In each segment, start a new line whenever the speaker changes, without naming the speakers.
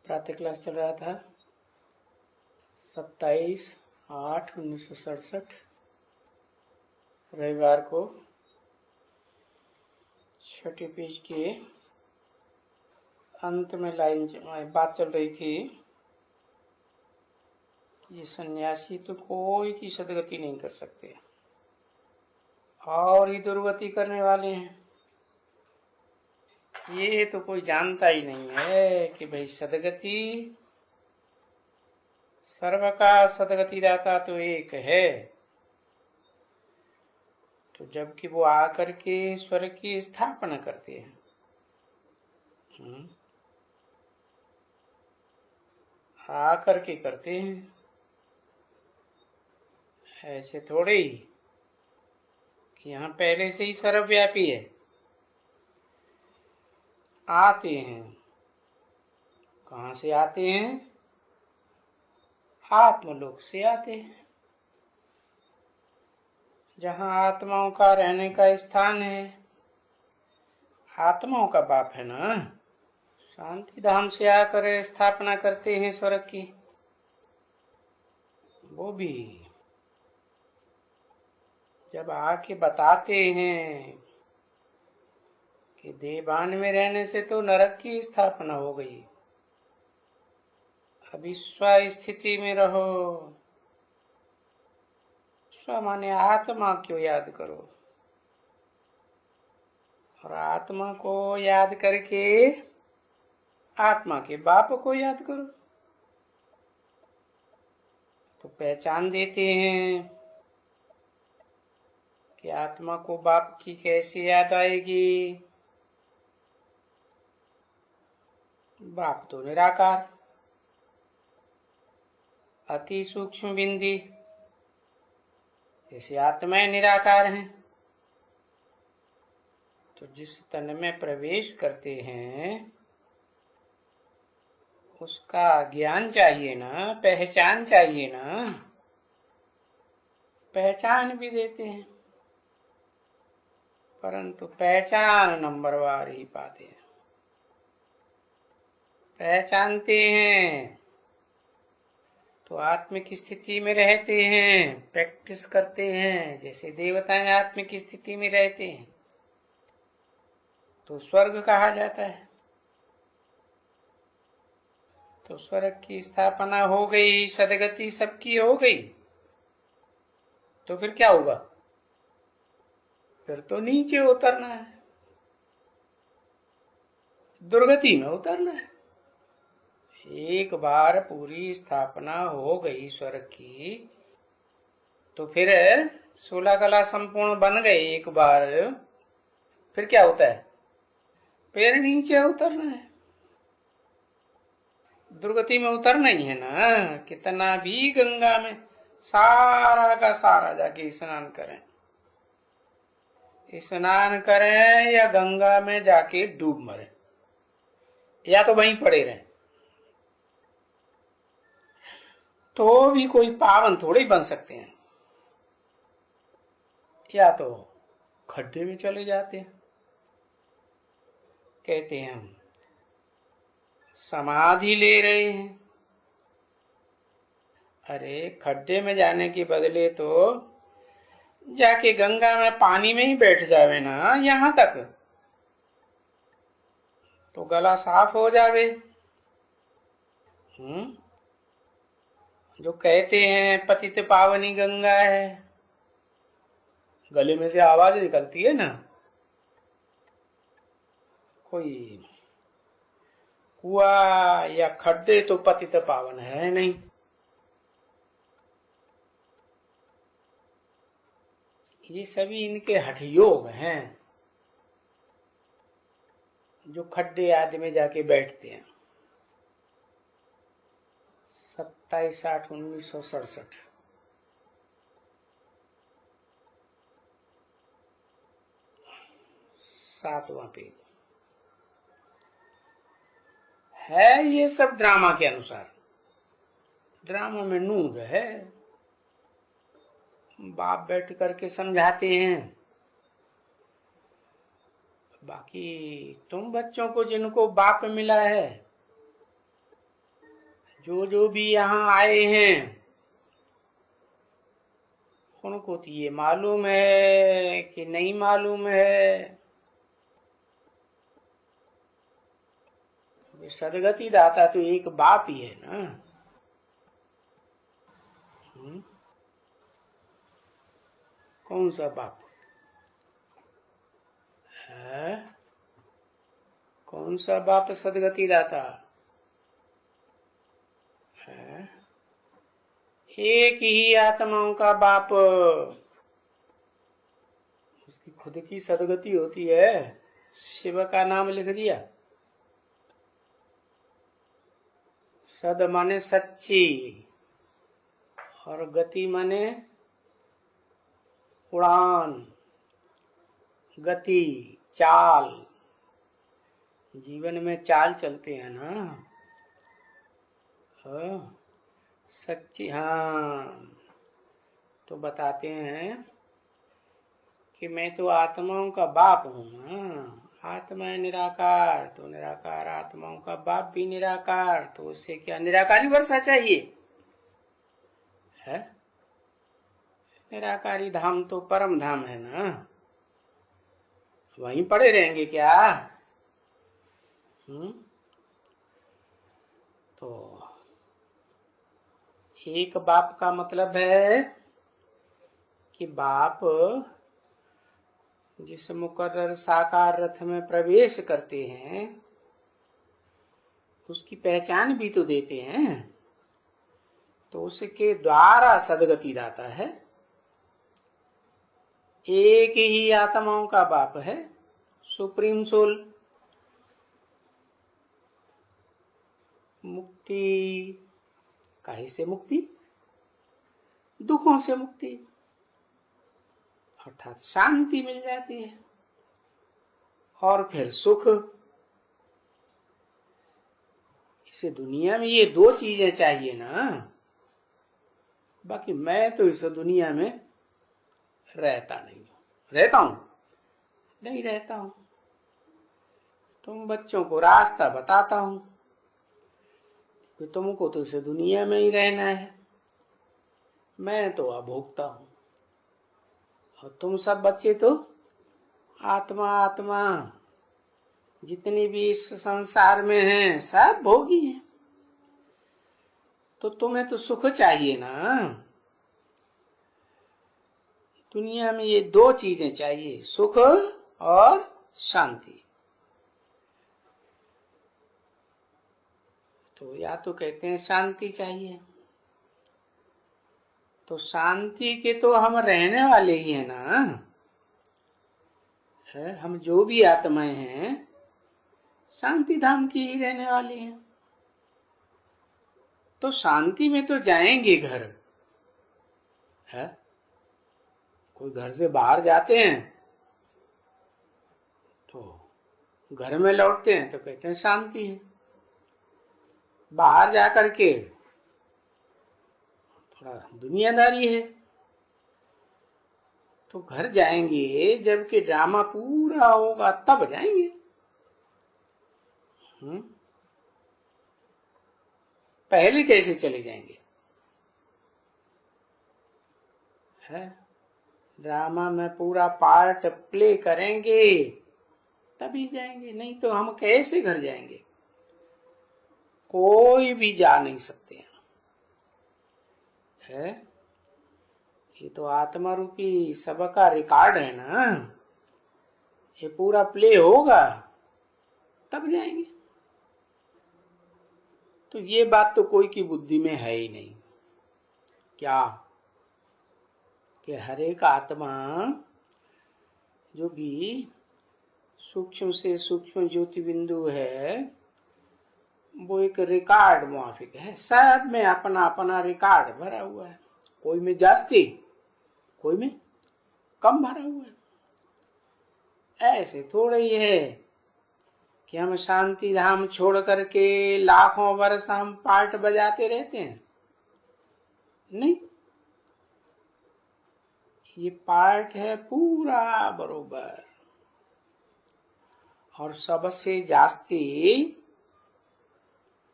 प्रातः क्लास चल रहा था 27/8/1967 रविवार को। छठी पेज के अंत में बात चल रही थी कि ये सन्यासी तो कोई की सदगति नहीं कर सकते और ये दुर्गति करने वाले हैं। ये तो कोई जानता ही नहीं है कि भाई सदगति, सर्व का सदगति दाता तो एक है। तो जबकि वो आकर के स्वर्ग की स्थापना करते हैं, आकर के करते हैं, ऐसे थोड़े ही कि यहाँ पहले से ही सर्वव्यापी है। आते हैं, कहाँ से आते हैं? आत्मलोक से आते हैं, जहाँ आत्माओं का रहने का स्थान है। आत्माओं का बाप है ना, शांति धाम से आकर स्थापना करते हैं स्वर्ग की। वो भी जब आके बताते हैं कि देवान में रहने से तो नरक की स्थापना हो गई, अभी स्व स्थिति में रहो। स्व माने आत्मा क्यों याद करो, और आत्मा को याद करके आत्मा के बाप को याद करो। तो पहचान देते हैं कि आत्मा को बाप की कैसे याद आएगी। बाप तो निराकार, अति सूक्ष्म बिंदी, जैसे आत्माएं निराकार हैं। तो जिस तन में प्रवेश करते हैं उसका ज्ञान चाहिए ना, पहचान चाहिए ना। पहचान भी देते हैं, परंतु पहचान नंबरवार ही पाते हैं। पहचानते हैं तो आत्मिक स्थिति में रहते हैं, प्रैक्टिस करते हैं, जैसे देवताएं आत्मिक स्थिति में रहते हैं तो स्वर्ग कहा जाता है। तो स्वर्ग की स्थापना हो गई, सदगति सबकी हो गई, तो फिर क्या होगा? फिर तो नीचे उतरना है, दुर्गति में उतरना है। एक बार पूरी स्थापना हो गई स्वर्ग की तो फिर 16 कला संपूर्ण बन गए एक बार, फिर क्या होता है? फिर नीचे उतरना है, दुर्गति में उतरना ही है ना। कितना भी गंगा में सारा का सारा जाके स्नान करें, स्नान करें या गंगा में जाके डूब मरे, या तो वहीं पड़े रहें, तो भी कोई पावन थोड़े ही बन सकते हैं। या तो खड्डे में चले जाते हैं, कहते हैं हम समाधि ले रहे हैं। अरे खड्डे में जाने के बदले तो जाके गंगा में पानी में ही बैठ जावे ना, यहां तक तो गला साफ हो जावे। जो कहते हैं पतित पावनी गंगा है, गले में से आवाज निकलती है ना, कोई कुआ या खड्डे तो पतित पावन है नहीं। ये सभी इनके हठयोग हैं जो खड्डे आदि में जाके बैठते हैं। 27/8/1967 7वां पेज है। ये सब ड्रामा के अनुसार, ड्रामा में नूद है। बाप बैठ करके समझाते हैं, बाकी तुम बच्चों को जिनको बाप मिला है जो जो भी यहाँ आए हैं उनको तो ये मालूम है कि नहीं मालूम है। सदगति दाता तो एक बाप ही है ना। कौन सा बाप है? कौन सा बाप सदगति दाता है? एक ही आत्माओं का बाप। उसकी खुद की सदगति होती है। शिव का नाम लिख दिया। सद माने सच्ची और गति माने उड़ान, गति, चाल। जीवन में चाल चलते हैं ना। सच्ची। हाँ, तो बताते हैं कि मैं तो आत्माओं का बाप हूं ना। आत्मा है निराकार, तो निराकार आत्माओं का बाप भी निराकार। तो उससे क्या निराकारी वर्षा चाहिए है? निराकारी धाम तो परम धाम है ना। वहीं पड़े रहेंगे क्या? तो एक बाप का मतलब है कि बाप जिस मुकर्रर साकार रथ में प्रवेश करते हैं उसकी पहचान भी तो देते हैं। तो उसके द्वारा सदगति दाता है। एक ही आत्माओं का बाप है, सुप्रीम सोल। मुक्ति काहे से मुक्ति? दुखों से मुक्ति, अर्थात शांति मिल जाती है। और फिर सुख। इसे दुनिया में ये दो चीजें चाहिए ना। बाकी मैं तो इस दुनिया में रहता नहीं हूं। रहता हूं? नहीं रहता हूं। तुम बच्चों को रास्ता बताता हूं कि तुमको तो इस दुनिया में ही रहना है। मैं तो अभोक्ता हूं और तुम सब बच्चे तो आत्मा आत्मा जितने भी इस संसार में हैं सब भोगी हैं। तो तुम्हें तो सुख चाहिए ना। दुनिया में ये दो चीजें चाहिए, सुख और शांति। तो या तो कहते हैं शांति चाहिए, तो शांति के तो हम रहने वाले ही हैं ना। है, हम जो भी आत्माएं हैं शांति धाम की ही रहने वाली हैं। तो शांति में तो जाएंगे घर है। कोई घर से बाहर जाते हैं तो घर में लौटते हैं तो कहते हैं शांति है। बाहर जाकर के थोड़ा दुनियादारी है। तो घर जाएंगे जबकि ड्रामा पूरा होगा तब जाएंगे। पहले कैसे चले जाएंगे? है, ड्रामा में पूरा पार्ट प्ले करेंगे तभी जाएंगे, नहीं तो हम कैसे घर जाएंगे? कोई भी जा नहीं सकते हैं। है, ये तो आत्मा रूपी सबका रिकॉर्ड है ना। ये पूरा प्ले होगा तब जाएंगे। तो ये बात तो कोई की बुद्धि में है ही नहीं। क्या कि हर एक आत्मा जो भी सूक्ष्म से सूक्ष्म ज्योति बिंदु है वो एक रिकॉर्ड मुआफिक है। सब में अपना अपना रिकॉर्ड भरा हुआ है। कोई में जास्ती, कोई में कम भरा हुआ है। ऐसे थोड़ा ही है कि हम शांति धाम छोड़ करके लाखों वर्ष हम पार्ट बजाते रहते हैं। नहीं, ये पार्ट है पूरा बरोबर। और सबसे जास्ती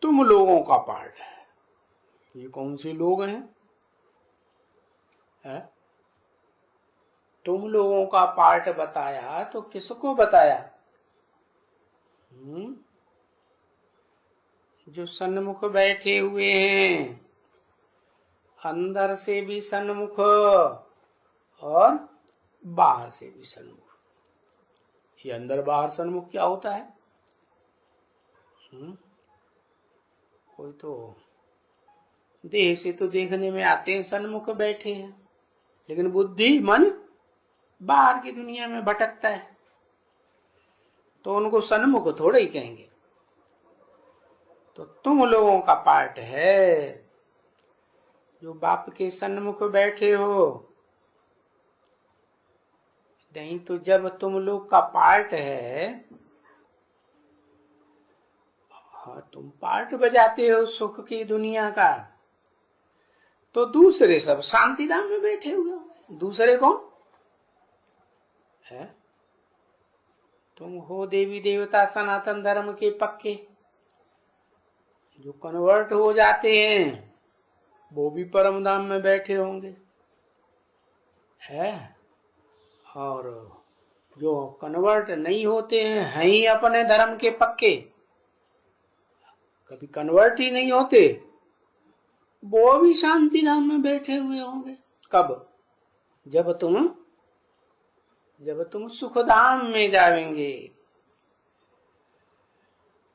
तुम लोगों का पार्ट है। ये कौन से लोग हैं? है? तुम लोगों का पार्ट बताया तो किसको बताया? जो सन्मुख बैठे हुए हैं, अंदर से भी सन्मुख और बाहर से भी सन्मुख। ये अंदर बाहर सन्मुख क्या होता है? कोई तो देह से तो देखने में आते हैं सन्मुख बैठे हैं, लेकिन बुद्धि मन बाहर की दुनिया में भटकता है, तो उनको सन्मुख थोड़े ही कहेंगे। तो तुम लोगों का पार्ट है जो बाप के सन्मुख बैठे हो। नहीं तो जब तुम लोग का पार्ट है, हाँ, तुम पार्ट बजाते हो सुख की दुनिया का, तो दूसरे सब शांति धाम में बैठे हुए हो। दूसरे कौन है? तुम हो देवी देवता सनातन धर्म के पक्के। जो कन्वर्ट हो जाते हैं वो भी परम धाम में बैठे होंगे, है? और जो कन्वर्ट नहीं होते हैं ही अपने धर्म के पक्के, कभी कन्वर्ट ही नहीं होते, वो भी शांति धाम में बैठे हुए होंगे। कब? जब तुम सुख धाम में जाएंगे,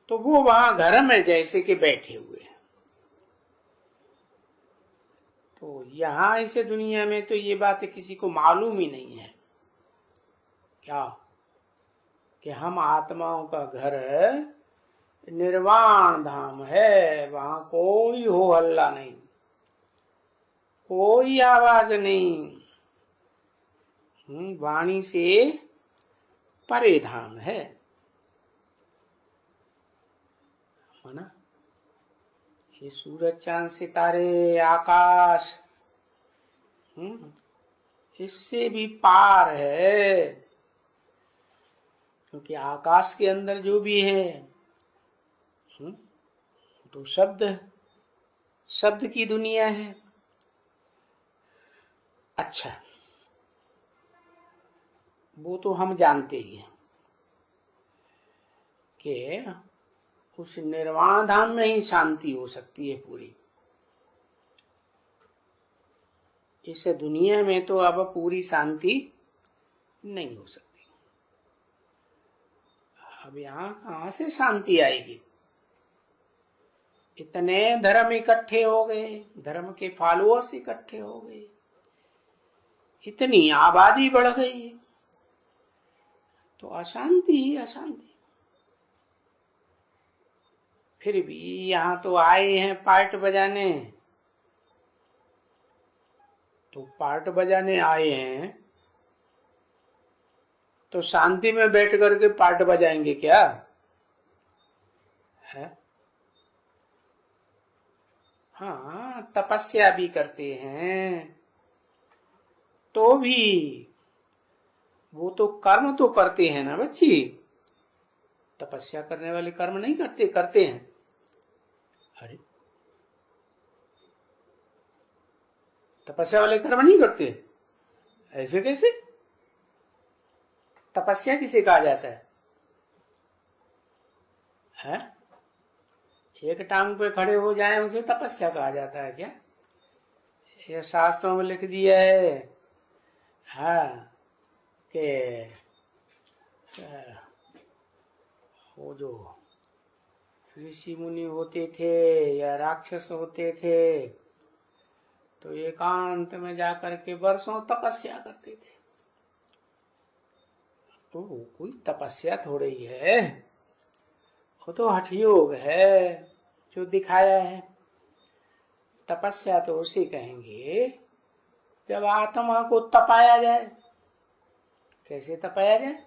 तो वो वहां घर में जैसे कि बैठे हुए हैं। तो यहाँ इस दुनिया में तो ये बात किसी को मालूम ही नहीं है क्या कि हम आत्माओं का घर निर्वाण धाम है। वहां कोई हो हल्ला नहीं, कोई आवाज नहीं, वाणी से परे धाम है ना। ये सूरज चांद सितारे आकाश इससे भी पार है, क्योंकि आकाश के अंदर जो भी है तो शब्द की दुनिया है। अच्छा, वो तो हम जानते ही हैं कि उस निर्वाण धाम में ही शांति हो सकती है पूरी। इस दुनिया में तो अब पूरी शांति नहीं हो सकती। अब यहाँ कहाँ से शांति आएगी? इतने धर्म इकट्ठे हो गए, धर्म के फॉलोअर्स इकट्ठे हो गए, इतनी आबादी बढ़ गई, तो अशांति ही अशांति। फिर भी यहाँ तो आए हैं पार्ट बजाने, तो पार्ट बजाने आए हैं तो शांति में बैठ करके पार्ट बजाएंगे क्या? है? हाँ, तपस्या भी करते हैं तो भी वो तो कर्म तो करते हैं ना बच्ची। तपस्या करने वाले कर्म नहीं करते? करते हैं। अरे, तपस्या वाले कर्म नहीं करते? ऐसे कैसे? तपस्या किसे कहा जाता है? एक टांग पे खड़े हो जाए उसे तपस्या कहा जाता है क्या? ये शास्त्रों में लिख दिया है हाँ कि वो जो ऋषि मुनि होते थे या राक्षस होते थे तो एकांत में जाकर के वर्षों तपस्या करते थे। तो कोई तपस्या थोड़ी ही है, वो तो हठ योग है जो दिखाया है। तपस्या तो उसे कहेंगे जब आत्मा को तपाया जाए। कैसे तपाया जाए?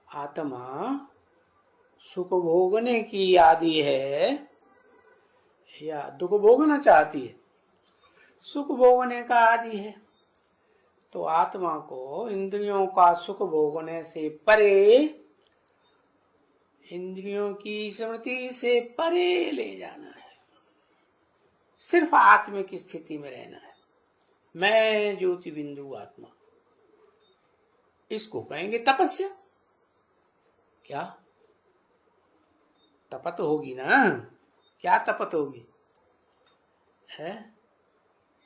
आत्मा सुख भोगने की आदि है या दुख भोगना चाहती है? सुख भोगने का आदि है, तो आत्मा को इंद्रियों का सुख भोगने से परे, इंद्रियों की स्मृति से परे ले जाना है। सिर्फ आत्मिक स्थिति में रहना है। मैं ज्योति बिंदु आत्मा, इसको कहेंगे तपस्या। क्या तपत होगी ना? क्या तपत होगी? है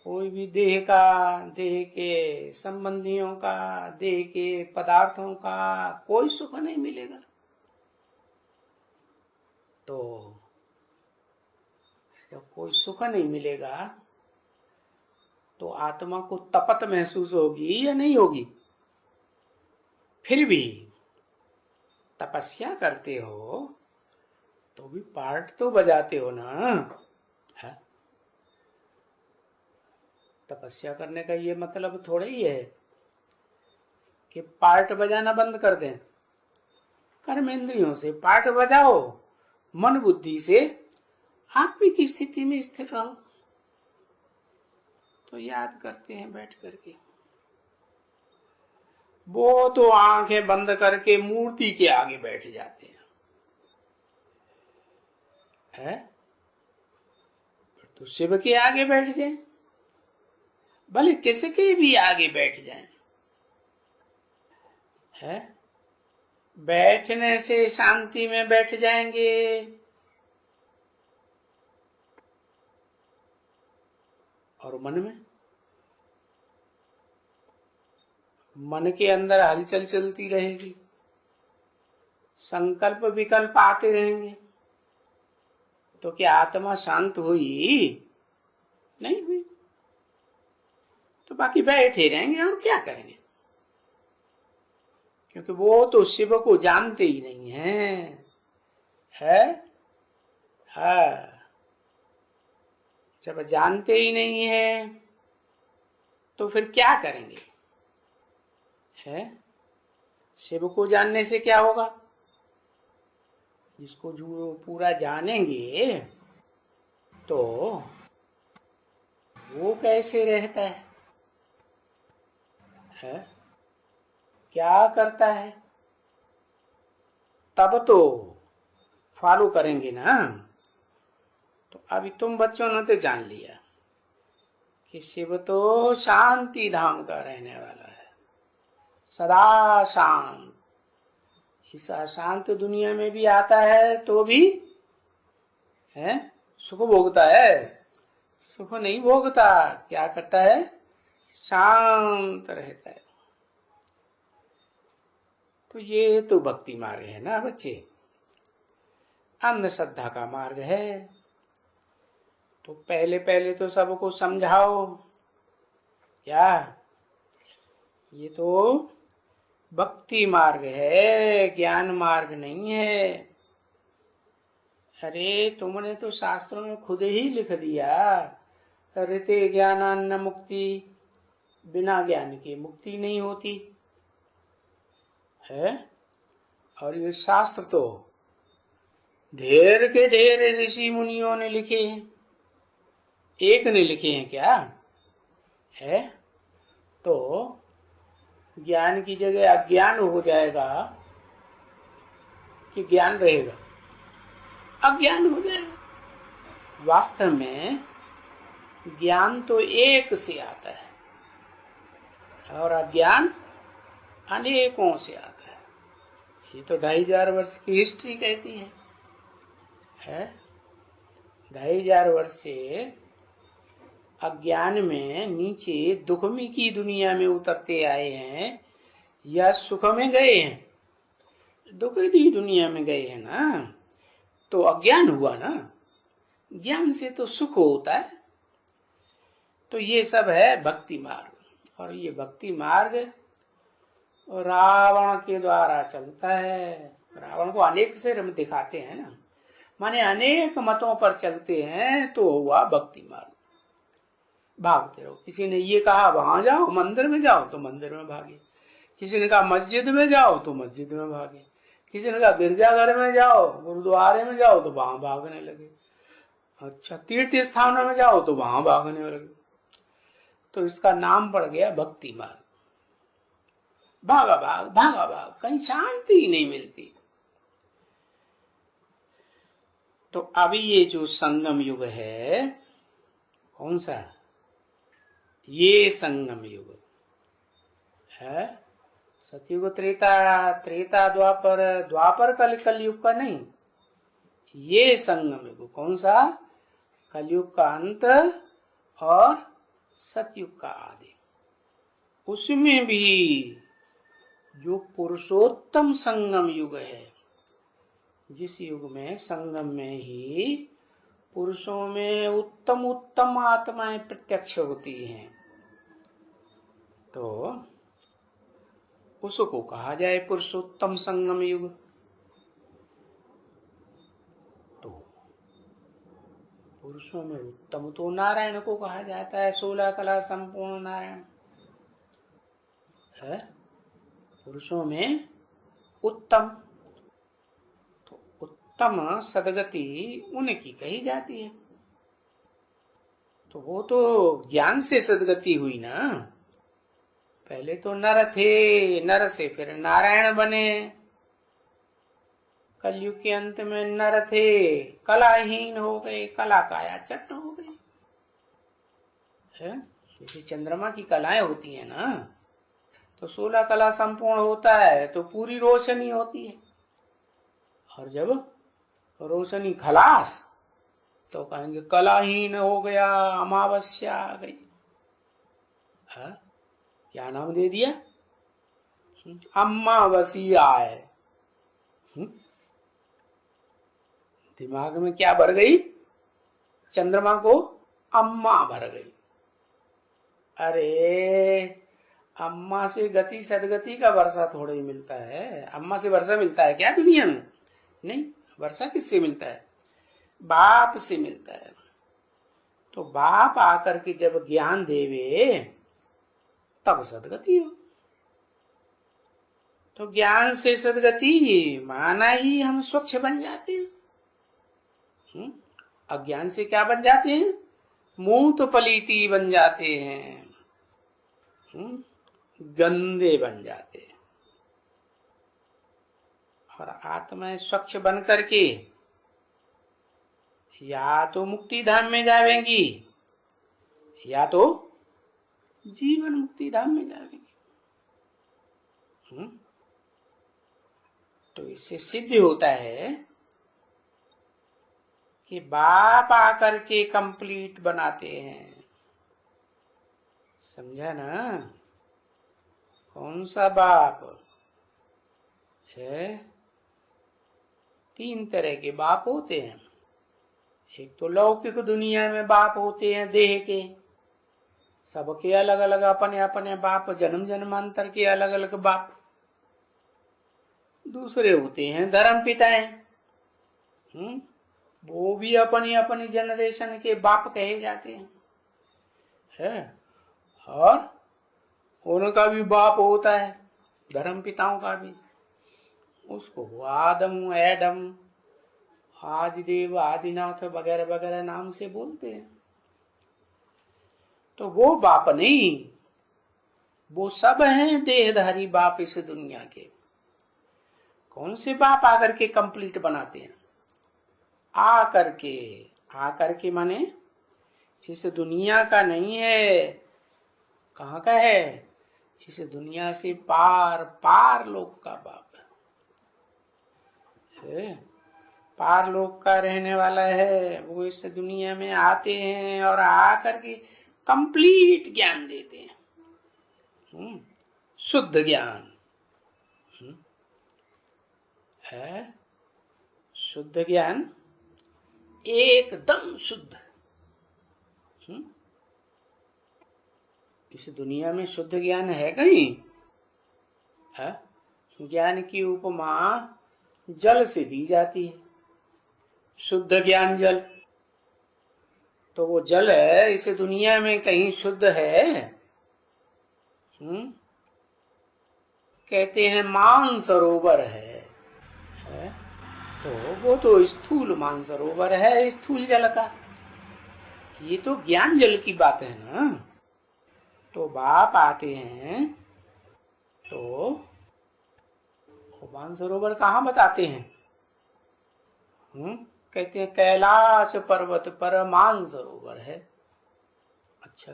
कोई भी देह का, देह के संबंधियों का, देह के पदार्थों का कोई सुख नहीं मिलेगा। तो जब कोई सुख नहीं मिलेगा तो आत्मा को तपत महसूस होगी या नहीं होगी? फिर भी तपस्या करते हो तो भी पार्ट तो बजाते हो ना। है? तपस्या करने का ये मतलब थोड़ा ही है कि पार्ट बजाना बंद कर दें। कर्मेंद्रियों से पार्ट बजाओ, मन बुद्धि से आत्मिक स्थिति में स्थिर रहो। तो याद करते हैं बैठ करके, वो तो आंखें बंद करके मूर्ति के आगे बैठ जाते हैं। तो शिव के आगे बैठ जाए, भले किसके भी आगे बैठ जाए, है? बैठने से शांति में बैठ जाएंगे, और मन के अंदर हलचल चलती रहेगी, संकल्प विकल्प आते रहेंगे। तो क्या आत्मा शांत हुई? नहीं हुई। तो बाकी बैठे रहेंगे और क्या करेंगे, क्योंकि वो तो शिव को जानते ही नहीं है। हाँ, जब जानते ही नहीं है तो फिर क्या करेंगे? है? शिव को जानने से क्या होगा? जिसको जो पूरा जानेंगे तो वो कैसे रहता है? क्या करता है? तब तो फॉलो करेंगे ना। तो अभी तुम बच्चों ने तो जान लिया कि शिव तो शांति धाम का रहने वाला है, सदा शांत। इस अशांत दुनिया में भी आता है तो भी सुख भोगता है? सुख नहीं भोगता, क्या करता है? शांत रहता है। तो ये तो भक्ति मार्ग है ना बच्चे, अंधश्रद्धा का मार्ग है। तो पहले पहले तो सबको समझाओ, क्या ये तो भक्ति मार्ग है, ज्ञान मार्ग नहीं है। अरे तुमने तो शास्त्रों में खुद ही लिख दिया, ऋते ज्ञानान्न मुक्ति, बिना ज्ञान की मुक्ति नहीं होती है। और ये शास्त्र तो ढेर के ढेर ऋषि मुनियों ने लिखे हैं, एक ने लिखे हैं क्या? है? तो ज्ञान की जगह अज्ञान हो जाएगा कि ज्ञान रहेगा? अज्ञान हो जाएगा। वास्तव में ज्ञान तो एक से आता है और अज्ञान अनेकों से आता है। ये तो 2500 वर्ष की हिस्ट्री कहती है। 2500 वर्ष से अज्ञान में नीचे दुखमी की दुनिया में उतरते आए हैं या सुख में गए हैं? दुख की दुनिया में गए हैं ना, तो अज्ञान हुआ ना। ज्ञान से तो सुख होता है। तो ये सब है भक्ति मार्ग, और ये भक्ति मार्ग रावण के द्वारा चलता है। रावण को अनेक से दिखाते हैं ना, माने अनेक मतों पर चलते हैं, तो हुआ भक्ति मार्ग। भागते रहो। किसी ने ये कहा वहां जाओ, मंदिर में जाओ, तो मंदिर में भागे। किसी ने कहा मस्जिद में जाओ, तो मस्जिद में भागे। किसी ने कहा गिरजाघर में जाओ, गुरुद्वारे में जाओ, तो वहां भागने लगे। अच्छा, तीर्थ स्थानों में जाओ तो वहां भागने लगे। तो इसका नाम पड़ गया भक्ति मार्ग। भागा भाग, कहीं शांति ही नहीं मिलती। तो अभी ये जो संगम युग है, कौन सा? ये संगम युग है। सतयुग, त्रेता, त्रेता द्वापर, द्वापर कलयुग का नहीं, ये संगम युग। कौन सा? कलयुग का अंत और सतयुग का आदि। उसमें भी जो पुरुषोत्तम संगम युग है, जिस युग में संगम में ही पुरुषों में उत्तम उत्तम आत्माएं प्रत्यक्ष होती हैं, तो उसको कहा जाए पुरुषोत्तम संगम युग। तो पुरुषों में उत्तम तो नारायण को कहा जाता है, 16 कला संपूर्ण नारायण है। पुरुषों में उत्तम, तो उत्तम सदगति उनकी कही जाती है। तो वो तो ज्ञान से सदगति हुई ना। पहले तो नर थे, नर से फिर नारायण बने। कलयुग के अंत में नर थे, कलाहीन हो गए, कला काया चट्ट हो गए। जैसे चंद्रमा की कलाएं होती है ना, तो 16 कला संपूर्ण होता है तो पूरी रोशनी होती है, और जब रोशनी खलास तो कहेंगे कलाहीन हो गया, अमावस्या आ गई। क्या नाम दे दिया? अमावस्या है। दिमाग में क्या भर गई? चंद्रमा को अम्मा भर गई। अरे अम्मा से गति सदगति का वर्षा थोड़ा ही मिलता है। अम्मा से वर्षा मिलता है क्या दुनिया में? नहीं। वर्षा किससे मिलता है? बाप से मिलता है। तो बाप आकर के जब ज्ञान देवे तब सदगति हो। तो ज्ञान से सदगति माना ही हम स्वच्छ बन जाते हैं। अज्ञान से क्या बन जाते हैं? मूत पलीती बन जाते हैं, गंदे बन जाते हैं। और आत्माएं स्वच्छ बन करके या तो मुक्ति धाम में जाएंगी या तो जीवन मुक्ति धाम में जाएंगी। तो इससे सिद्ध होता है कि बाप आकर के कंप्लीट बनाते हैं। समझा ना? कौन सा बाप है? 3 तरह के बाप होते हैं। एक तो लौकिक दुनिया में बाप होते हैं, देह के, सबके अलग अलग अपने अपने बाप, जन्म जन्मांतर के अलग अलग बाप। दूसरे होते हैं धर्म पिताएं, वो भी अपनी अपनी जनरेशन के बाप कहे जाते हैं, है? और उनका भी बाप होता है, धर्म पिताओं का भी। उसको आदम, एडम, आदिदेव, आदिनाथ वगैरह वगैरह नाम से बोलते हैं। तो वो बाप नहीं, वो सब हैं देहधारी बाप इस दुनिया के। कौन से बाप आकर के कंप्लीट बनाते हैं? आकर के माने इस दुनिया का नहीं है। कहाँ का है? इस दुनिया से पार, पार लोक का बाप है। पार लोक का रहने वाला है, वो इस दुनिया में आते हैं और आकर के कंप्लीट ज्ञान देते हैं। शुद्ध ज्ञान है। शुद्ध ज्ञान, एकदम शुद्ध। इस दुनिया में शुद्ध ज्ञान है कहीं? है? ज्ञान की उपमा जल से दी जाती है। शुद्ध ज्ञान जल, तो वो जल है इस दुनिया में कहीं शुद्ध है? कहते हैं मानसरोवर है। तो वो तो स्थूल मानसरोवर है, स्थूल जल का। ये तो ज्ञान जल की बात है ना। तो बाप आते हैं तो मानसरोवर कहाँ बताते हैं? कहते हैं कैलाश पर्वत पर मानसरोवर है। अच्छा,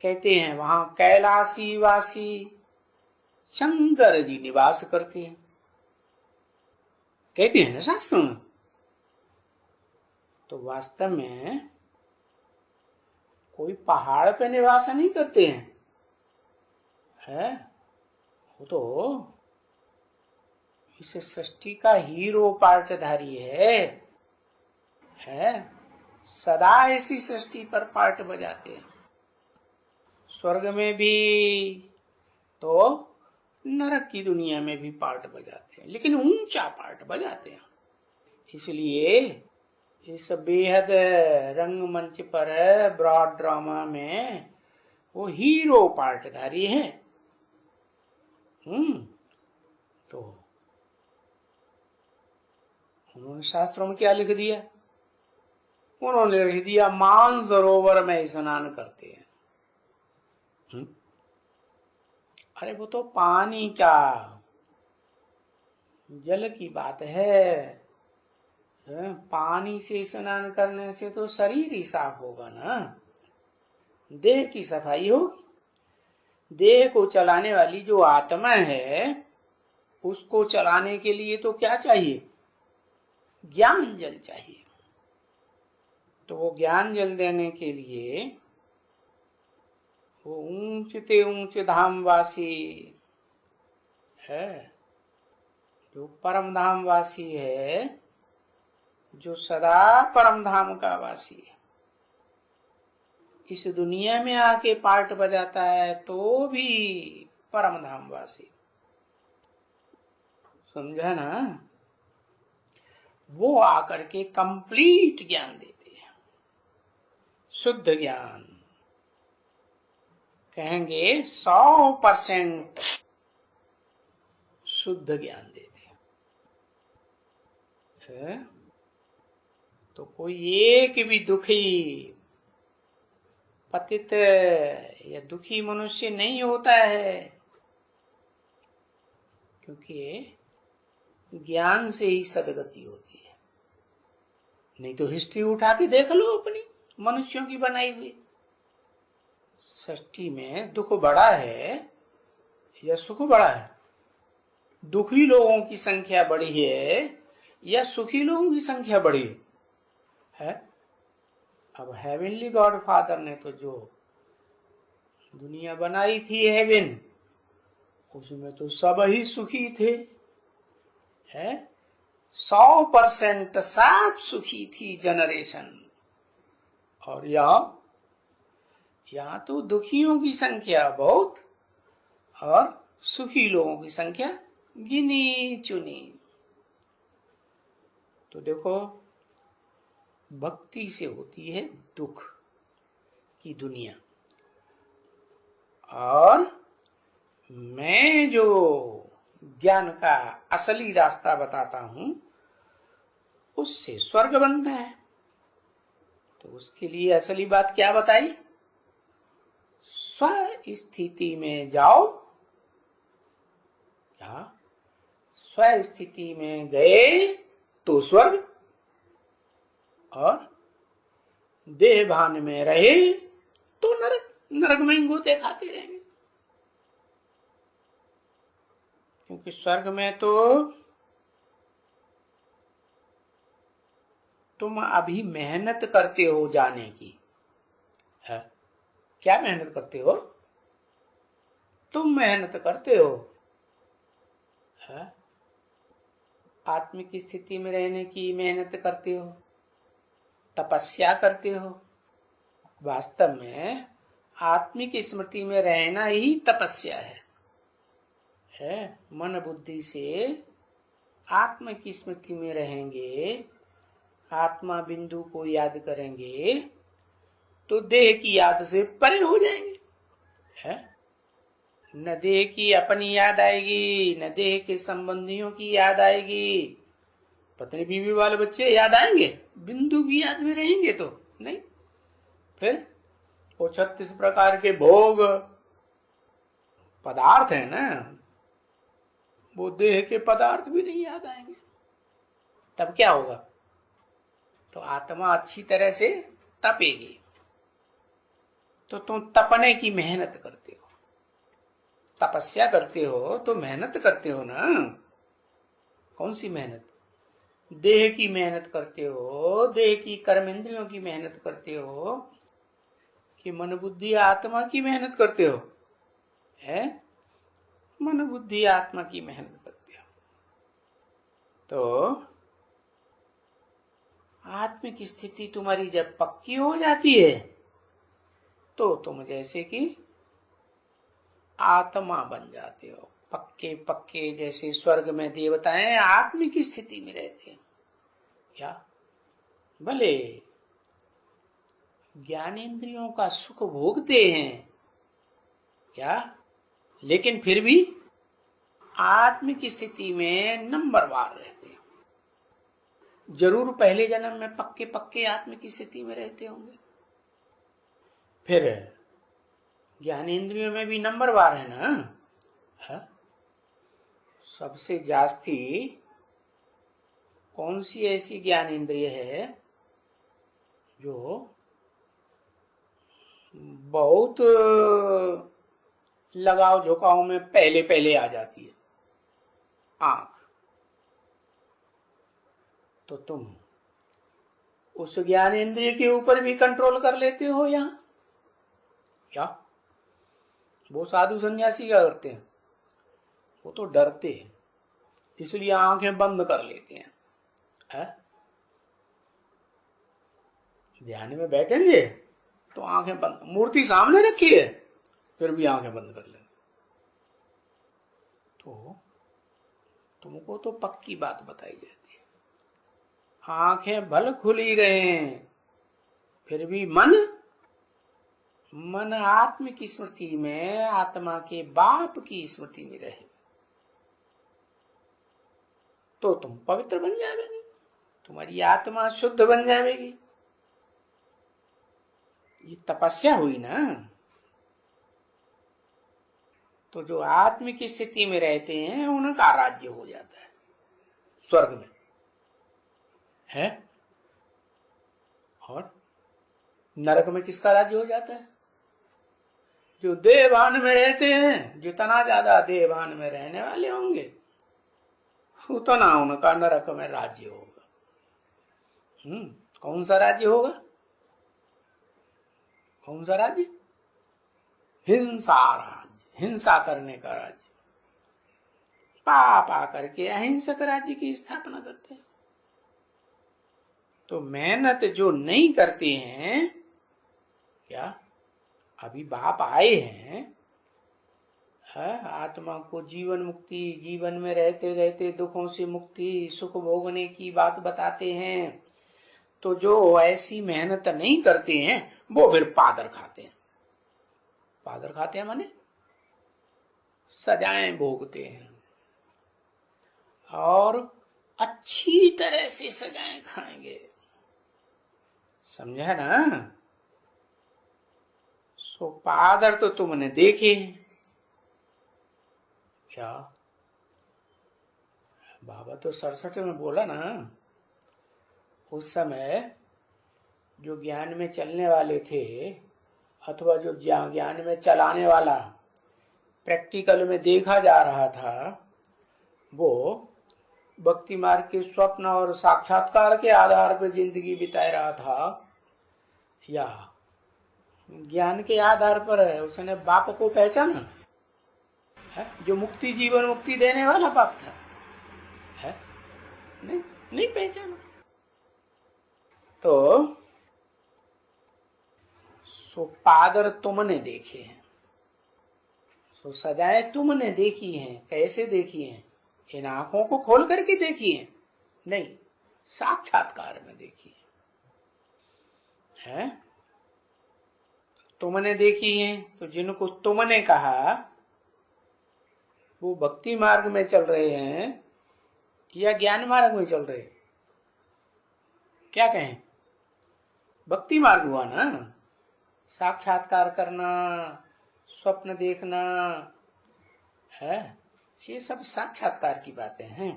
कहते हैं वहां कैलाशी वासी शंकर जी निवास करते हैं, कहते हैं ना शास्त्रों में। तो वास्तव में कोई पहाड़ पे निवास नहीं करते हैं, है वो तो इस सृष्टि का हीरो पार्टधारी है सदा ऐसी सृष्टि पर पार्ट बजाते हैं। स्वर्ग में भी तो नरक की दुनिया में भी पार्ट बजाते हैं, लेकिन ऊंचा पार्ट बजाते हैं। इसलिए इस बेहद रंगमंच पर ब्रॉड ड्रामा में वो हीरो पार्टधारी है। तो उन्होंने शास्त्रों में क्या लिख दिया? उन्होंने लिख दिया मानसरोवर में स्नान करते हैं। अरे वो तो पानी का जल की बात है। पानी से स्नान करने से तो शरीर ही साफ होगा ना, देह की सफाई होगी। देह को चलाने वाली जो आत्मा है उसको चलाने के लिए तो क्या चाहिए? ज्ञान जल चाहिए। तो वो ज्ञान जल देने के लिए वो ऊंचते ऊंचे धामवासी है, जो परम धाम वासी है, जो सदा परम धाम का वासी है, इस दुनिया में आके पार्ट बजाता है तो भी परम धाम वासी। समझा ना? वो आकर के कंप्लीट ज्ञान देते हैं, शुद्ध ज्ञान, कहेंगे 100% शुद्ध ज्ञान देते हैं। तो कोई एक भी दुखी पतित या दुखी मनुष्य नहीं होता है, क्योंकि ज्ञान से ही सदगति होती है। नहीं तो हिस्ट्री उठा के देख लो अपनी मनुष्यों की बनाई हुई, सृष्टि में दुख बड़ा है या सुख बड़ा है? दुखी लोगों की संख्या बढ़ी है या सुखी लोगों की संख्या बढ़ी है? अब हेवनली गॉड फादर ने तो जो दुनिया बनाई थी हेवन, उसमें तो सब ही सुखी थे, है 100% सब सुखी थी जनरेशन। और यहाँ तो दुखियों की संख्या बहुत और सुखी लोगों की संख्या गिनी चुनी। तो देखो, भक्ति से होती है दुख की दुनिया, और मैं जो ज्ञान का असली रास्ता बताता हूं उससे स्वर्ग बनता है। तो उसके लिए असली बात क्या बताई? स्व स्थिति में जाओ। क्या? स्व स्थिति में गए तो स्वर्ग, और देह भान में रहे तो नरक। नरक में गोते खाते रहेंगे, क्योंकि स्वर्ग में तो तुम अभी मेहनत करते हो जाने की है। क्या मेहनत करते हो? तुम मेहनत करते हो है? आत्मिक स्थिति में रहने की मेहनत करते हो, तपस्या करते हो। वास्तव में आत्मिक स्मृति में रहना ही तपस्या है। मन बुद्धि से आत्मा की स्मृति में रहेंगे, आत्मा बिंदु को याद करेंगे तो देह की याद से परे हो जाएंगे, है? न देह की अपनी याद आएगी, न देह के संबंधियों की याद आएगी। पत्नी बीवी वाले बच्चे याद आएंगे? बिंदु की याद में रहेंगे तो नहीं। फिर वो 36 प्रकार के भोग पदार्थ है ना, वो देह के पदार्थ भी नहीं याद आएंगे। तब क्या होगा? तो आत्मा अच्छी तरह से तपेगी, तो तुम तपने की मेहनत करते हो, तपस्या करते हो तो मेहनत करते हो ना। कौन सी मेहनत? देह की मेहनत करते हो, देह की कर्म इंद्रियों की मेहनत करते हो, कि मन बुद्धि आत्मा की मेहनत करते हो? है, मन बुद्धि आत्मा की मेहनत करते हो। तो आत्मिक स्थिति तुम्हारी जब पक्की हो जाती है तो तुम जैसे कि आत्मा बन जाते हो, पक्के पक्के, जैसे स्वर्ग में देवताएं आत्मिक स्थिति में रहते हैं। क्या भले ज्ञानेंद्रियों का सुख भोगते हैं क्या, लेकिन फिर भी आत्मिक स्थिति में नंबरवार रहते हैं। जरूर पहले जन्म में पक्के पक्के आत्मिक स्थिति में रहते होंगे, फिर ज्ञानेंद्रियों में भी नंबरवार है ना। है? सबसे जास्ती कौन सी ऐसी ज्ञानेंद्रिय है जो बहुत लगाव झुकाव में पहले पहले आ जाती है? आंख। तो तुम उस ज्ञानेंद्रिय के ऊपर भी कंट्रोल कर लेते हो यहां क्या? वो साधु सन्यासी क्या करते हैं, वो तो डरते हैं, इसलिए आंखें बंद कर लेते हैं। ध्यान में बैठेंगे तो आंखें बंद, मूर्ति सामने रखी है फिर भी आंखें बंद कर लेंगे। तो तुमको तो पक्की बात बताई जाती है, आंखें भल खुली रहे फिर भी मन आत्मिक स्मृति में, आत्मा के बाप की स्मृति में रहे तो तुम पवित्र बन जाएगी, तुम्हारी आत्मा शुद्ध बन जाएगी। ये तपस्या हुई ना। तो जो आत्मिक स्थिति में रहते हैं उनका राज्य हो जाता है स्वर्ग में, है? और नरक में किसका राज्य हो जाता है? जो देहभान में रहते हैं, जितना ज्यादा देहभान में रहने वाले होंगे उतना उनका नरक में राज्य होगा। कौन सा राज्य होगा? कौन सा राज्य? हिंसा राज्य, हिंसा करने का राज्य। पाप आकर के अहिंसक राज्य की स्थापना करते हैं। तो मेहनत जो नहीं करते हैं क्या, अभी बाप आए हैं, आत्मा को जीवन मुक्ति, जीवन में रहते रहते दुखों से मुक्ति, सुख भोगने की बात बताते हैं। तो जो ऐसी मेहनत नहीं करते हैं वो फिर पादर खाते हैं। पादर खाते हैं माने सजाएं भोगते हैं, और अच्छी तरह से सजाएं खाएंगे, समझा ना? सो पादर तो तुमने देखे क्या? बाबा तो 67 में बोला ना, उस समय जो ज्ञान में चलने वाले थे अथवा जो ज्ञान में चलाने वाला प्रैक्टिकल में देखा जा रहा था, वो भक्ति मार्ग के स्वप्न और साक्षात्कार के आधार पर जिंदगी बिता रहा था या ज्ञान के आधार पर है? उसने बाप को पहचाना है, जो मुक्ति, जीवन मुक्ति देने वाला बाप था, है? नहीं पहचाना। तो सो पादर तुमने देखे हैं, सो सजाएं तुमने देखी हैं। कैसे देखी हैं? इन आंखों को खोल करके देखी हैं? नहीं, साक्षात्कार में देखी है। तुमने देखी हैं, तो जिनको तुमने कहा वो भक्ति मार्ग में चल रहे हैं या ज्ञान मार्ग में चल रहे? क्या कहें? भक्ति मार्ग हुआ ना। साक्षात्कार करना, स्वप्न देखना है, ये सब साक्षात्कार की बातें हैं।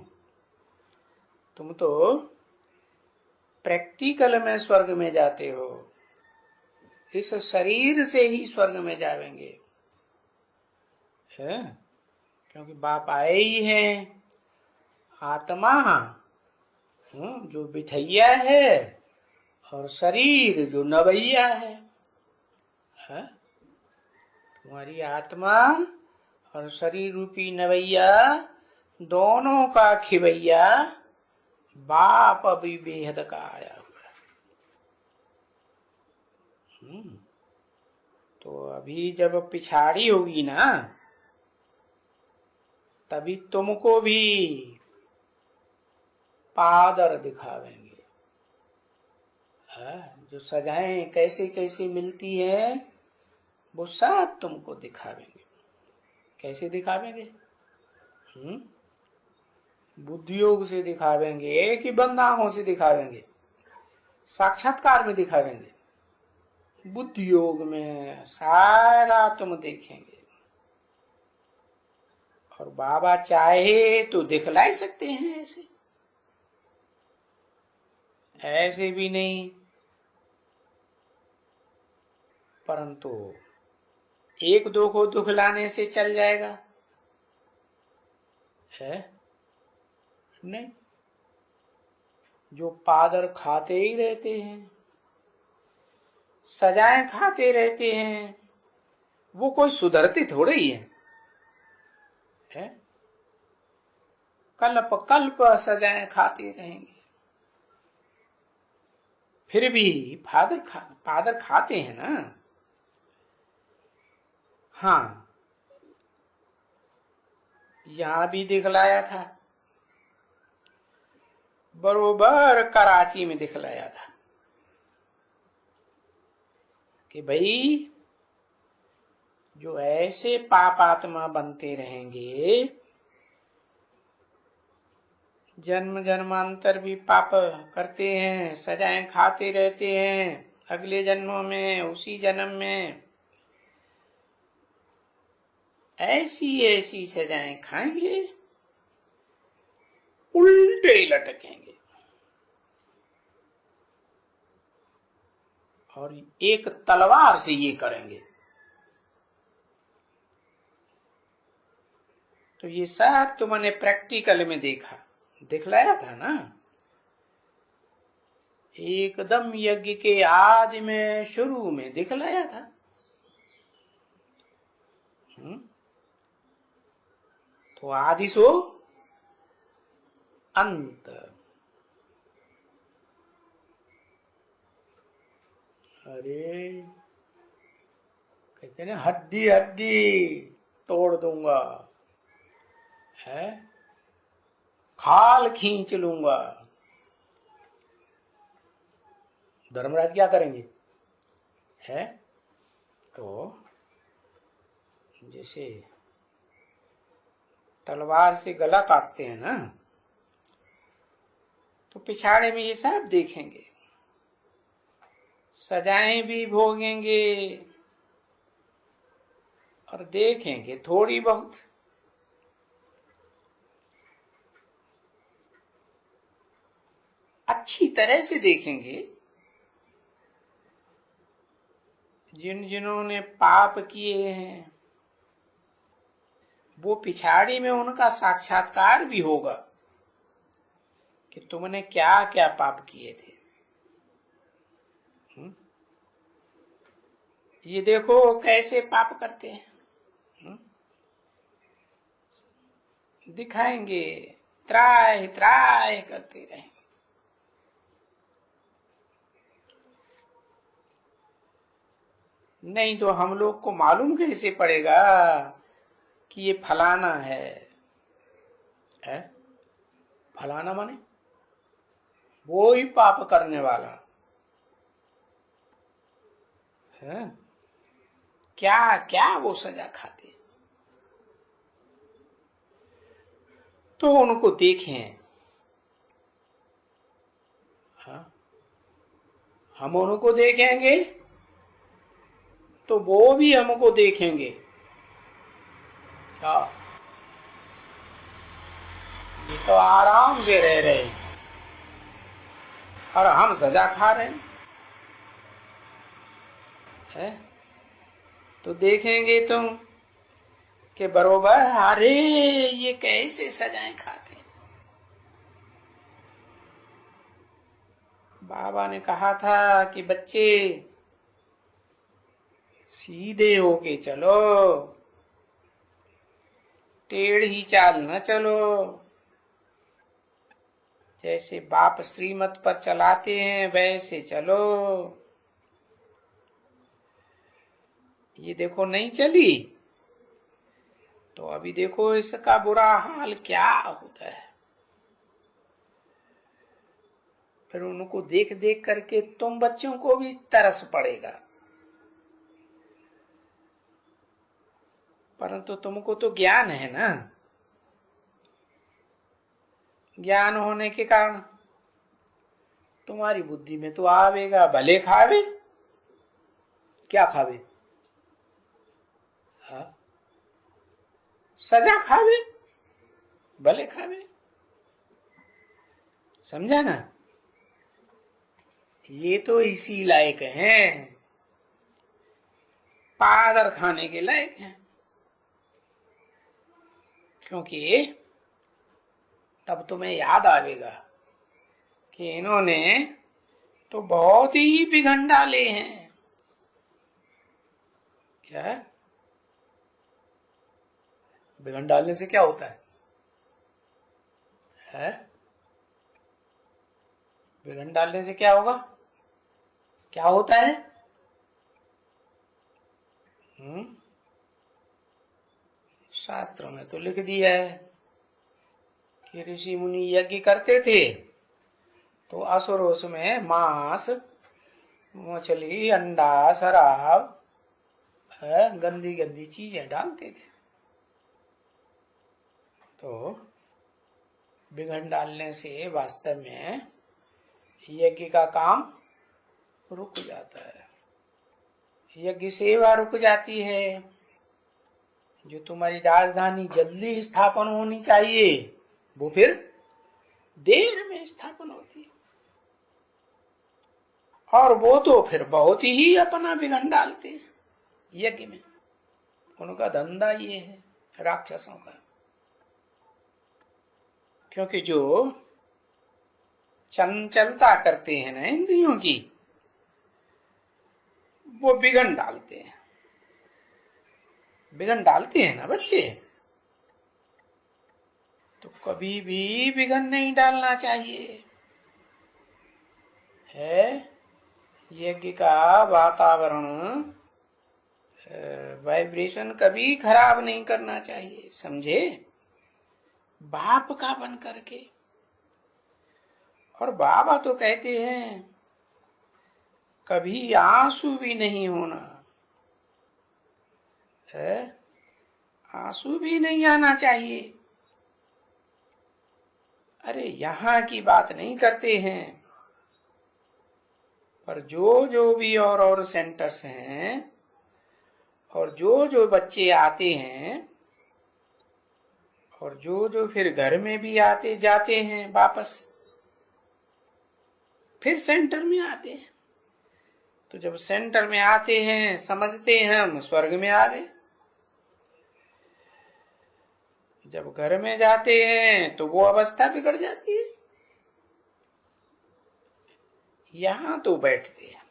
तुम तो प्रैक्टिकल में स्वर्ग में जाते हो, इस शरीर से ही स्वर्ग में जाएंगे, है? क्योंकि बाप आए ही हैं। आत्मा जो बिठैया है और शरीर जो नवैया है। तुम्हारी आत्मा और शरीर रूपी नवैया दोनों का खिवैया बाप अभी बेहद का आया हुआ है। तो अभी जब पिछाड़ी होगी ना, तभी तुमको भी पादर दिखावेंगे। जो सजाएं कैसे कैसे मिलती हैं वो सब तुमको दिखावेंगे। कैसे दिखावेंगे? बुद्धि योग से दिखावेंगे कि बंद आंखों से दिखावेंगे? साक्षात्कार में दिखावेंगे। बुद्धि योग में सारा तुम देखेंगे। और बाबा चाहे तो दिखला ही सकते हैं, ऐसे ऐसे भी नहीं, परंतु एक दो को दुखलाने से चल जाएगा, है नहीं। जो पादर खाते ही रहते हैं, सजाएं खाते रहते हैं, वो कोई सुधरती थोड़े ही है? कल्प कल्प सजाएं खाते रहेंगे, फिर भी पादर खाते हैं ना। हाँ, यहां भी दिखलाया था, बरोबर कराची में दिखलाया था कि भाई जो ऐसे पापात्मा बनते रहेंगे, जन्म जन्मांतर भी पाप करते हैं, सजाएं खाते रहते हैं, अगले जन्मों में उसी जन्म में ऐसी ऐसी सजाएं खाएंगे, उल्टे लटकेंगे और एक तलवार से ये करेंगे। तो ये सब तुमने प्रैक्टिकल में देखा, दिखलाया था ना। एकदम यज्ञ के आदि में शुरू में दिखलाया था। तो आदि सो अंत। अरे कहते ना, हड्डी हड्डी तोड़ दूंगा, है खाल खींच लूंगा। धर्मराज क्या करेंगे? है तो जैसे तलवार से गला काटते हैं ना, तो पिछाड़े में ये सब देखेंगे, सजाएं भी भोगेंगे और देखेंगे थोड़ी बहुत। अच्छी तरह से देखेंगे। जिन्होंने पाप किए हैं वो पिछाड़ी में उनका साक्षात्कार भी होगा कि तुमने क्या क्या पाप किए थे। ये देखो कैसे पाप करते हैं, दिखाएंगे, त्राय त्राय करते रहेंगे। नहीं तो हम लोग को मालूम कैसे पड़ेगा कि ये फलाना है? फलाना माने वो ही पाप करने वाला है। क्या क्या वो सजा खाते, तो उनको देखें। हम उनको देखेंगे तो वो भी हमको देखेंगे। क्या ये तो आराम से रह रहे हैं और हम सजा खा रहे हैं। है तो देखेंगे तुम कि बरोबर अरे ये कैसे सजाएं खाते। बाबा ने कहा था कि बच्चे सीधे होके चलो, टेढ़ी चाल न चलो, जैसे बाप श्रीमत पर चलाते हैं वैसे चलो। ये देखो नहीं चली तो अभी देखो इसका बुरा हाल क्या होता है। फिर उनको देख देख करके तुम बच्चों को भी तरस पड़ेगा, परंतु तुमको तो ज्ञान है ना। ज्ञान होने के कारण तुम्हारी बुद्धि में तो आवेगा भले खावे। क्या खावे? हाँ? सजा खावे, भले खावे। समझा ना? ये तो इसी लायक हैं, पादर खाने के लायक हैं। क्योंकि तब तुम्हें याद आवेगा कि इन्होंने तो बहुत ही बिगड़ डाले हैं। क्या बिगड़ डालने से क्या होता है? बिगड़ डालने से क्या होगा? क्या होता है? शास्त्रों में तो लिख दिया है कि ऋषि मुनि यज्ञ करते थे तो असुर उसमें मांस, मछली, अंडा, शराब, गंदी गंदी चीजें डालते थे। तो बिगड़ डालने से वास्तव में यज्ञ का काम रुक जाता है, यज्ञ सेवा रुक जाती है। जो तुम्हारी राजधानी जल्दी स्थापन होनी चाहिए वो फिर देर में स्थापन होती है, और वो तो फिर बहुत ही अपना बिगड़ डालते हैं यज्ञ में। उनका धंधा ये है राक्षसों का। क्योंकि जो चंचलता करते हैं ना इंद्रियों की, वो बिगड़ डालते हैं। बिगड़ डालते हैं ना बच्चे, तो कभी भी बिगड़ नहीं डालना चाहिए। है यज्ञ का वातावरण, वाइब्रेशन कभी खराब नहीं करना चाहिए, समझे? बाप का बन करके। और बाबा तो कहते हैं कभी आंसू भी नहीं होना है, आंसू भी नहीं आना चाहिए। अरे यहाँ की बात नहीं करते हैं, पर जो जो भी और सेंटर्स हैं और जो जो बच्चे आते हैं और जो जो फिर घर में भी आते जाते हैं वापस फिर सेंटर में आते हैं, तो जब सेंटर में आते हैं समझते हैं हम स्वर्ग में आ गए। जब घर में जाते हैं तो वो अवस्था बिगड़ जाती है। यहां तो बैठते हैं,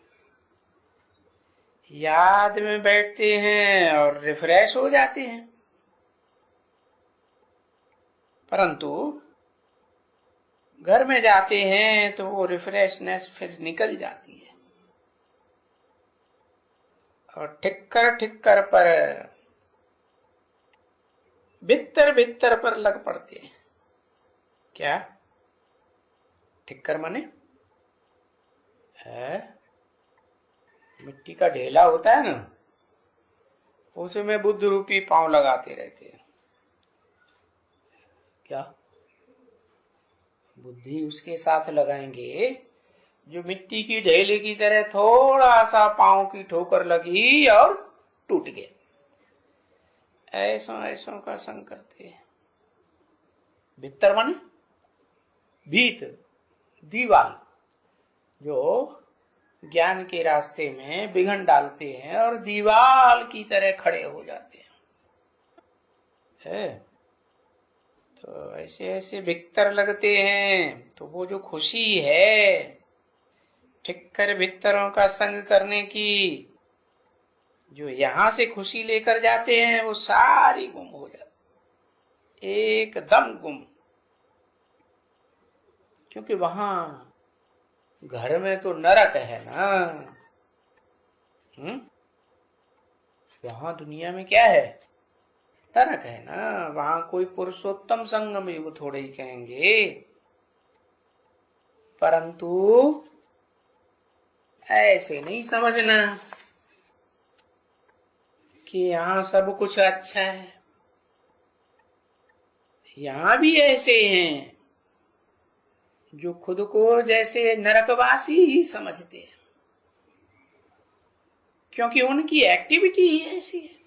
याद में बैठते हैं और रिफ्रेश हो जाते हैं, परंतु घर में जाते हैं तो वो रिफ्रेशनेस फिर निकल जाती है और ठिक्कर पर भीतर पर लग पड़ते हैं। क्या ठिक्कर माने? है मिट्टी का ढेला होता है ना, उसमें बुद्ध रूपी पांव लगाते रहते हैं। क्या बुद्धि उसके साथ लगाएंगे जो मिट्टी की ढेले की तरह थोड़ा सा पांव की ठोकर लगी और टूट गया। ऐसों का संग करते हैं। भीतर माने भीत, दीवाल जो ज्ञान के रास्ते में विघ्न डालते हैं और दीवार की तरह खड़े हो जाते हैं। है तो ऐसे ऐसे भीतर लगते हैं। तो वो जो खुशी है ठिक्कर भीतरों का संग करने की, जो यहां से खुशी लेकर जाते हैं, वो सारी गुम हो जाती, एकदम गुम। क्योंकि वहां घर में तो नरक है ना। वहां दुनिया में क्या है? नरक है ना। वहां कोई पुरुषोत्तम संगम युग थोड़े ही कहेंगे। परंतु ऐसे नहीं समझना कि यहाँ सब कुछ अच्छा है। यहाँ भी ऐसे हैं जो खुद को जैसे नरकवासी ही समझते हैं, क्योंकि उनकी एक्टिविटी ही ऐसी है।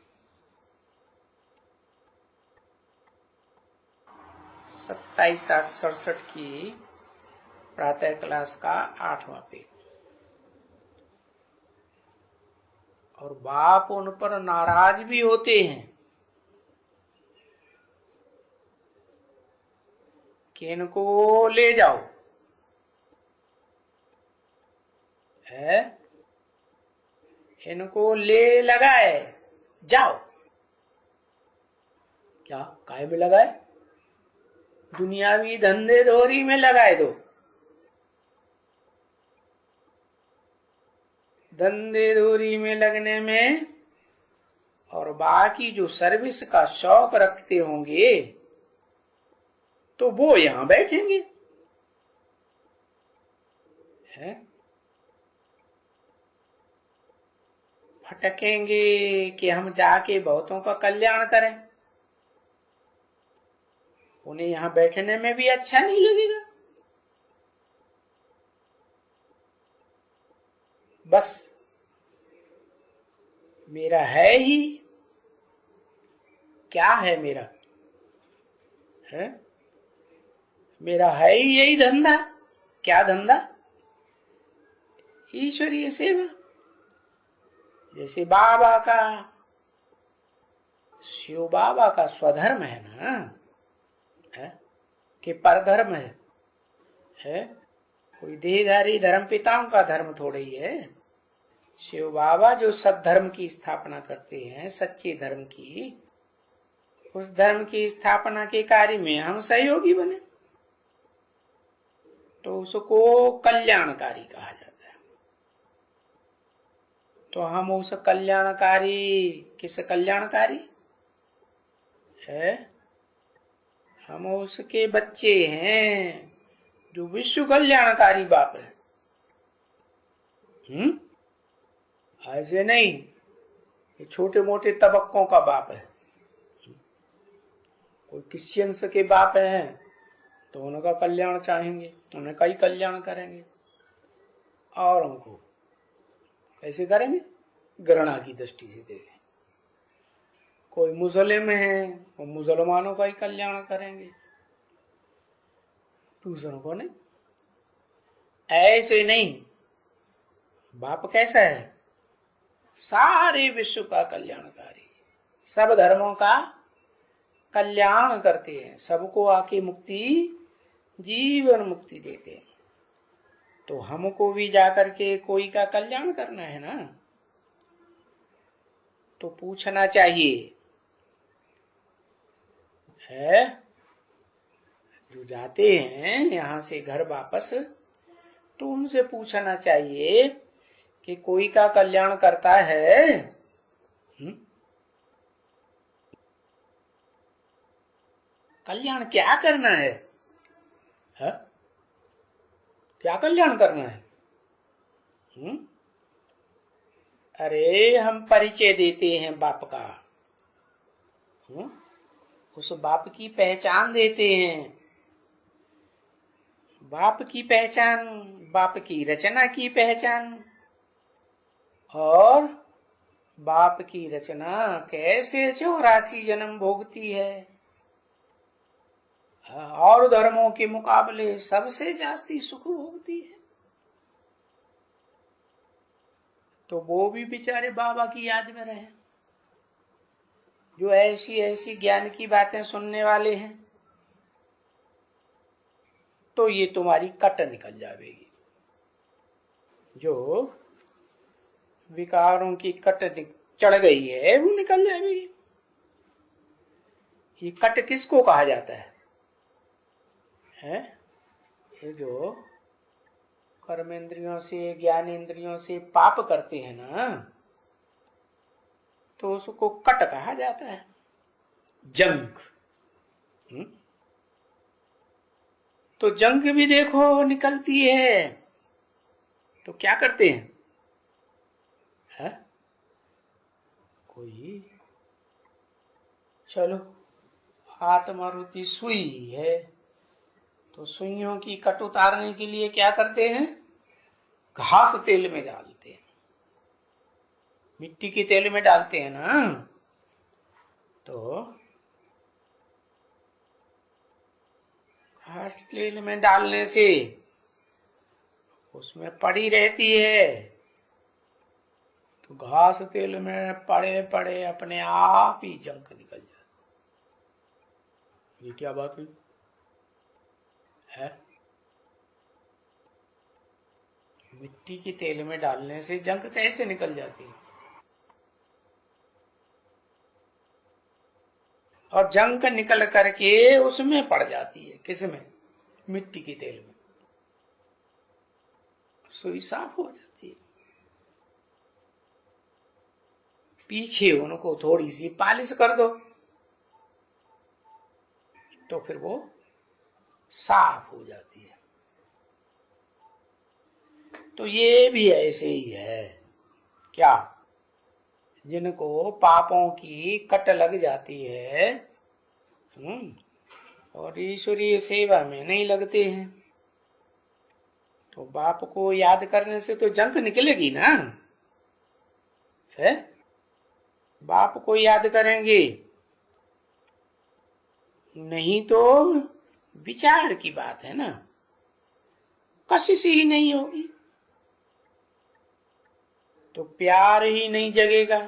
27-67 की प्रातः क्लास का 8वां पेज। और बाप उन पर नाराज भी होते हैं कि इनको ले जाओ, है इनको ले लगाए जाओ। क्या काय में लगाए? दुनियावी धंधे दोरी में लगाए दो। धंधे दोरी में लगने में और बाकी जो सर्विस का शौक रखते होंगे तो वो यहां बैठेंगे। है भटकेंगे कि हम जाके बहुतों का कल्याण करें। उन्हें यहां बैठने में भी अच्छा नहीं लगेगा। बस मेरा है ही क्या है, मेरा है, मेरा है ही यही धंधा। क्या धंधा? ईश्वरीय सेवा। जैसे बाबा का, शिव बाबा का स्वधर्म है ना, है कि परधर्म है? कोई देहधारी धर्म पिताओं का धर्म थोड़ा ही है। शिव बाबा जो सद्धर्म की स्थापना करते हैं, सच्चे धर्म की, उस धर्म की स्थापना के कार्य में हम सहयोगी बने तो उसको कल्याणकारी कहा जाता है। तो हम उस कल्याणकारी, किस कल्याणकारी है? हम उसके बच्चे हैं जो विश्व कल्याणकारी बाप है। ऐसे नहीं ये छोटे मोटे तबक्कों का बाप है। कोई क्रिश्चियंस के बाप हैं तो उनका कल्याण चाहेंगे, उन्हें कई कल्याण करेंगे। और उनको कैसे करेंगे? घृणा की दृष्टि से देखें। कोई मुस्लिम है वो मुसलमानों का ही कल्याण करेंगे, दूसरों को नहीं। ऐसे नहीं। बाप कैसा है? सारे विश्व का कल्याणकारी, सब धर्मों का कल्याण करते हैं, सबको आके मुक्ति, जीवन मुक्ति देते हैं। तो हमको भी जाकर के कोई का कल्याण करना है ना। तो पूछना चाहिए है, जो जाते हैं यहां से घर वापस, तो उनसे पूछना चाहिए कि कोई का कल्याण करता है? कल्याण क्या करना है? क्या कल्याण करना है? अरे हम परिचय देते हैं बाप का, उस बाप की पहचान देते हैं। बाप की पहचान, बाप की रचना की पहचान, और बाप की रचना कैसे 84 जन्म भोगती है, और धर्मों के मुकाबले सबसे जास्ती सुख भोगती है। तो वो भी बेचारे बाबा की याद में रहे, जो ऐसी ऐसी ज्ञान की बातें सुनने वाले हैं। तो ये तुम्हारी कट निकल जाएगी, जो विकारों की कट चढ़ गई है वो निकल जाएगी। ये कट किसको कहा जाता है? ये जो कर्मेंद्रियों से ज्ञान इंद्रियों से पाप करते हैं ना, तो उसको कट कहा जाता है, जंक। तो जंक भी देखो निकलती है तो क्या करते हैं? कोई चलो आत्मा रूपी सुई है, तो सुइयों की कट उतारने के लिए क्या करते हैं? घास तेल में डालते हैं, मिट्टी के तेल में डालते हैं ना, तो घास तेल में डालने से उसमें पड़ी रहती है, तो घास तेल में पड़े पड़े अपने आप ही जंक निकल जाता। ये क्या बात हुई है? मिट्टी के तेल में डालने से जंक कैसे निकल जाती है? और जंक निकल करके उसमें पड़ जाती है, किसमें? मिट्टी के तेल में। सुई साफ हो जाती है। पीछे उनको थोड़ी सी पालिश कर दो तो फिर वो साफ हो जाती है। तो ये भी ऐसे ही है क्या? जिनको पापों की कट लग जाती है और ईश्वरीय सेवा में नहीं लगते हैं, तो बाप को याद करने से तो जंक निकलेगी ना, है? बाप को याद करेंगे, नहीं तो विचार की बात है ना, कशिश ही नहीं होगी, तो प्यार ही नहीं जगेगा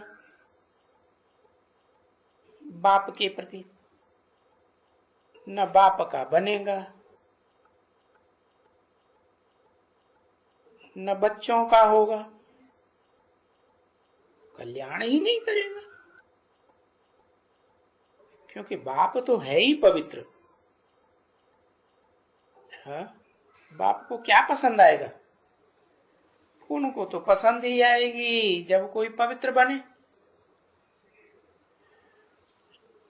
बाप के प्रति, न बाप का बनेगा, न बच्चों का होगा, कल्याण ही नहीं करेगा। क्योंकि बाप तो है ही पवित्र। हाँ? बाप को क्या पसंद आएगा? उनको तो पसंद ही आएगी जब कोई पवित्र बने,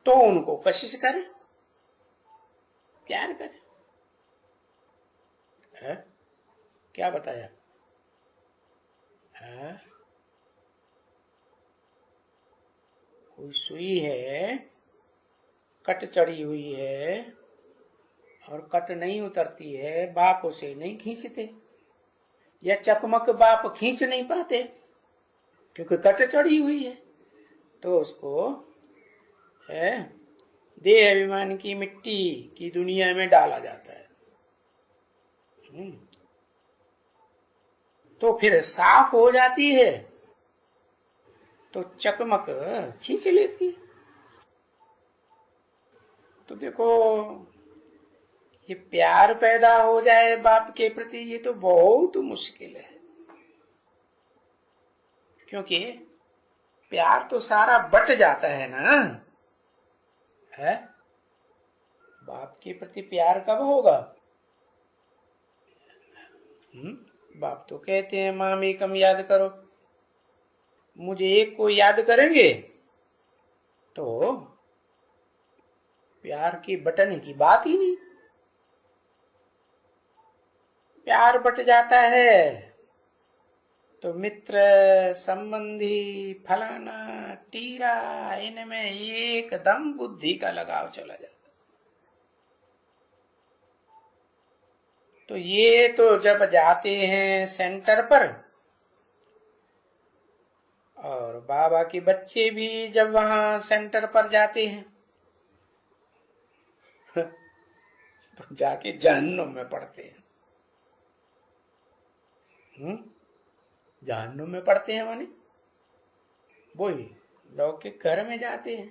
तो उनको कशिश करे, प्यार करे। है? क्या बताया? है? कोई सुई है, कट चढ़ी हुई है और कट नहीं उतरती है, बाप उसे नहीं खींचते, या चकमक बाप खींच नहीं पाते क्योंकि कट चढ़ी हुई है, तो उसको है देह अभिमान की मिट्टी की दुनिया में डाला जाता है। तो फिर साफ हो जाती है, तो चकमक खींच लेती है। तो देखो, ये प्यार पैदा हो जाए बाप के प्रति, ये तो बहुत मुश्किल है, क्योंकि प्यार तो सारा बट जाता है ना। है? बाप के प्रति प्यार कब होगा? बाप तो कहते हैं माम एकम याद करो, मुझे एक को याद करेंगे तो प्यार की बटने की बात ही नहीं। प्यार बट जाता है तो मित्र संबंधी फलाना टीरा, इनमें एकदम बुद्धि का लगाव चला जाता। तो ये तो जब जाते हैं सेंटर पर, और बाबा के बच्चे भी जब वहां सेंटर पर जाते हैं तो जाके जहन्नुम में पड़ते हैं। जहन्नुम में पड़ते हैं माने वही लौकिक घर में जाते हैं।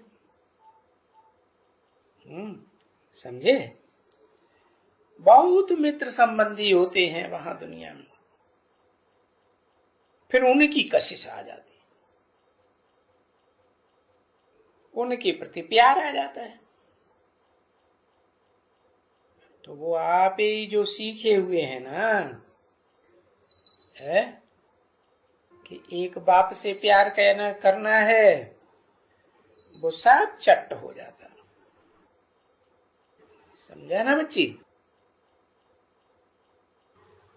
समझे? बहुत मित्र संबंधी होते हैं वहां दुनिया में, फिर उनकी कशिश आ जाती है, उनके प्रति प्यार आ जाता है। तो वो आप ही जो सीखे हुए हैं ना, है कि एक बाप से प्यार करना है, वो सब चट्ट हो जाता। समझा ना बच्ची?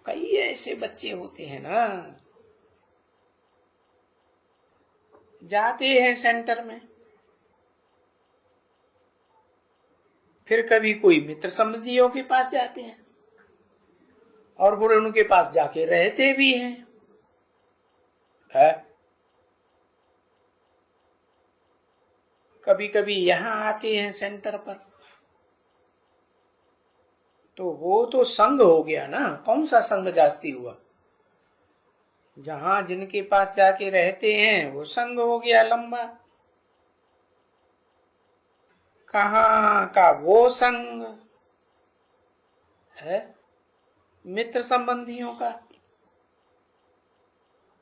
कई ऐसे बच्चे होते हैं ना, जाते हैं सेंटर में, फिर कभी कोई मित्र संबंधियों के पास जाते हैं और फिर उनके पास जाके रहते भी हैं। कभी कभी यहां आते हैं सेंटर पर, तो वो तो संग हो गया ना। कौन सा संग जास्ती हुआ? जहां जिनके पास जाके रहते हैं वो संग हो गया लंबा। कहां का वो संग है मित्र संबंधियों का,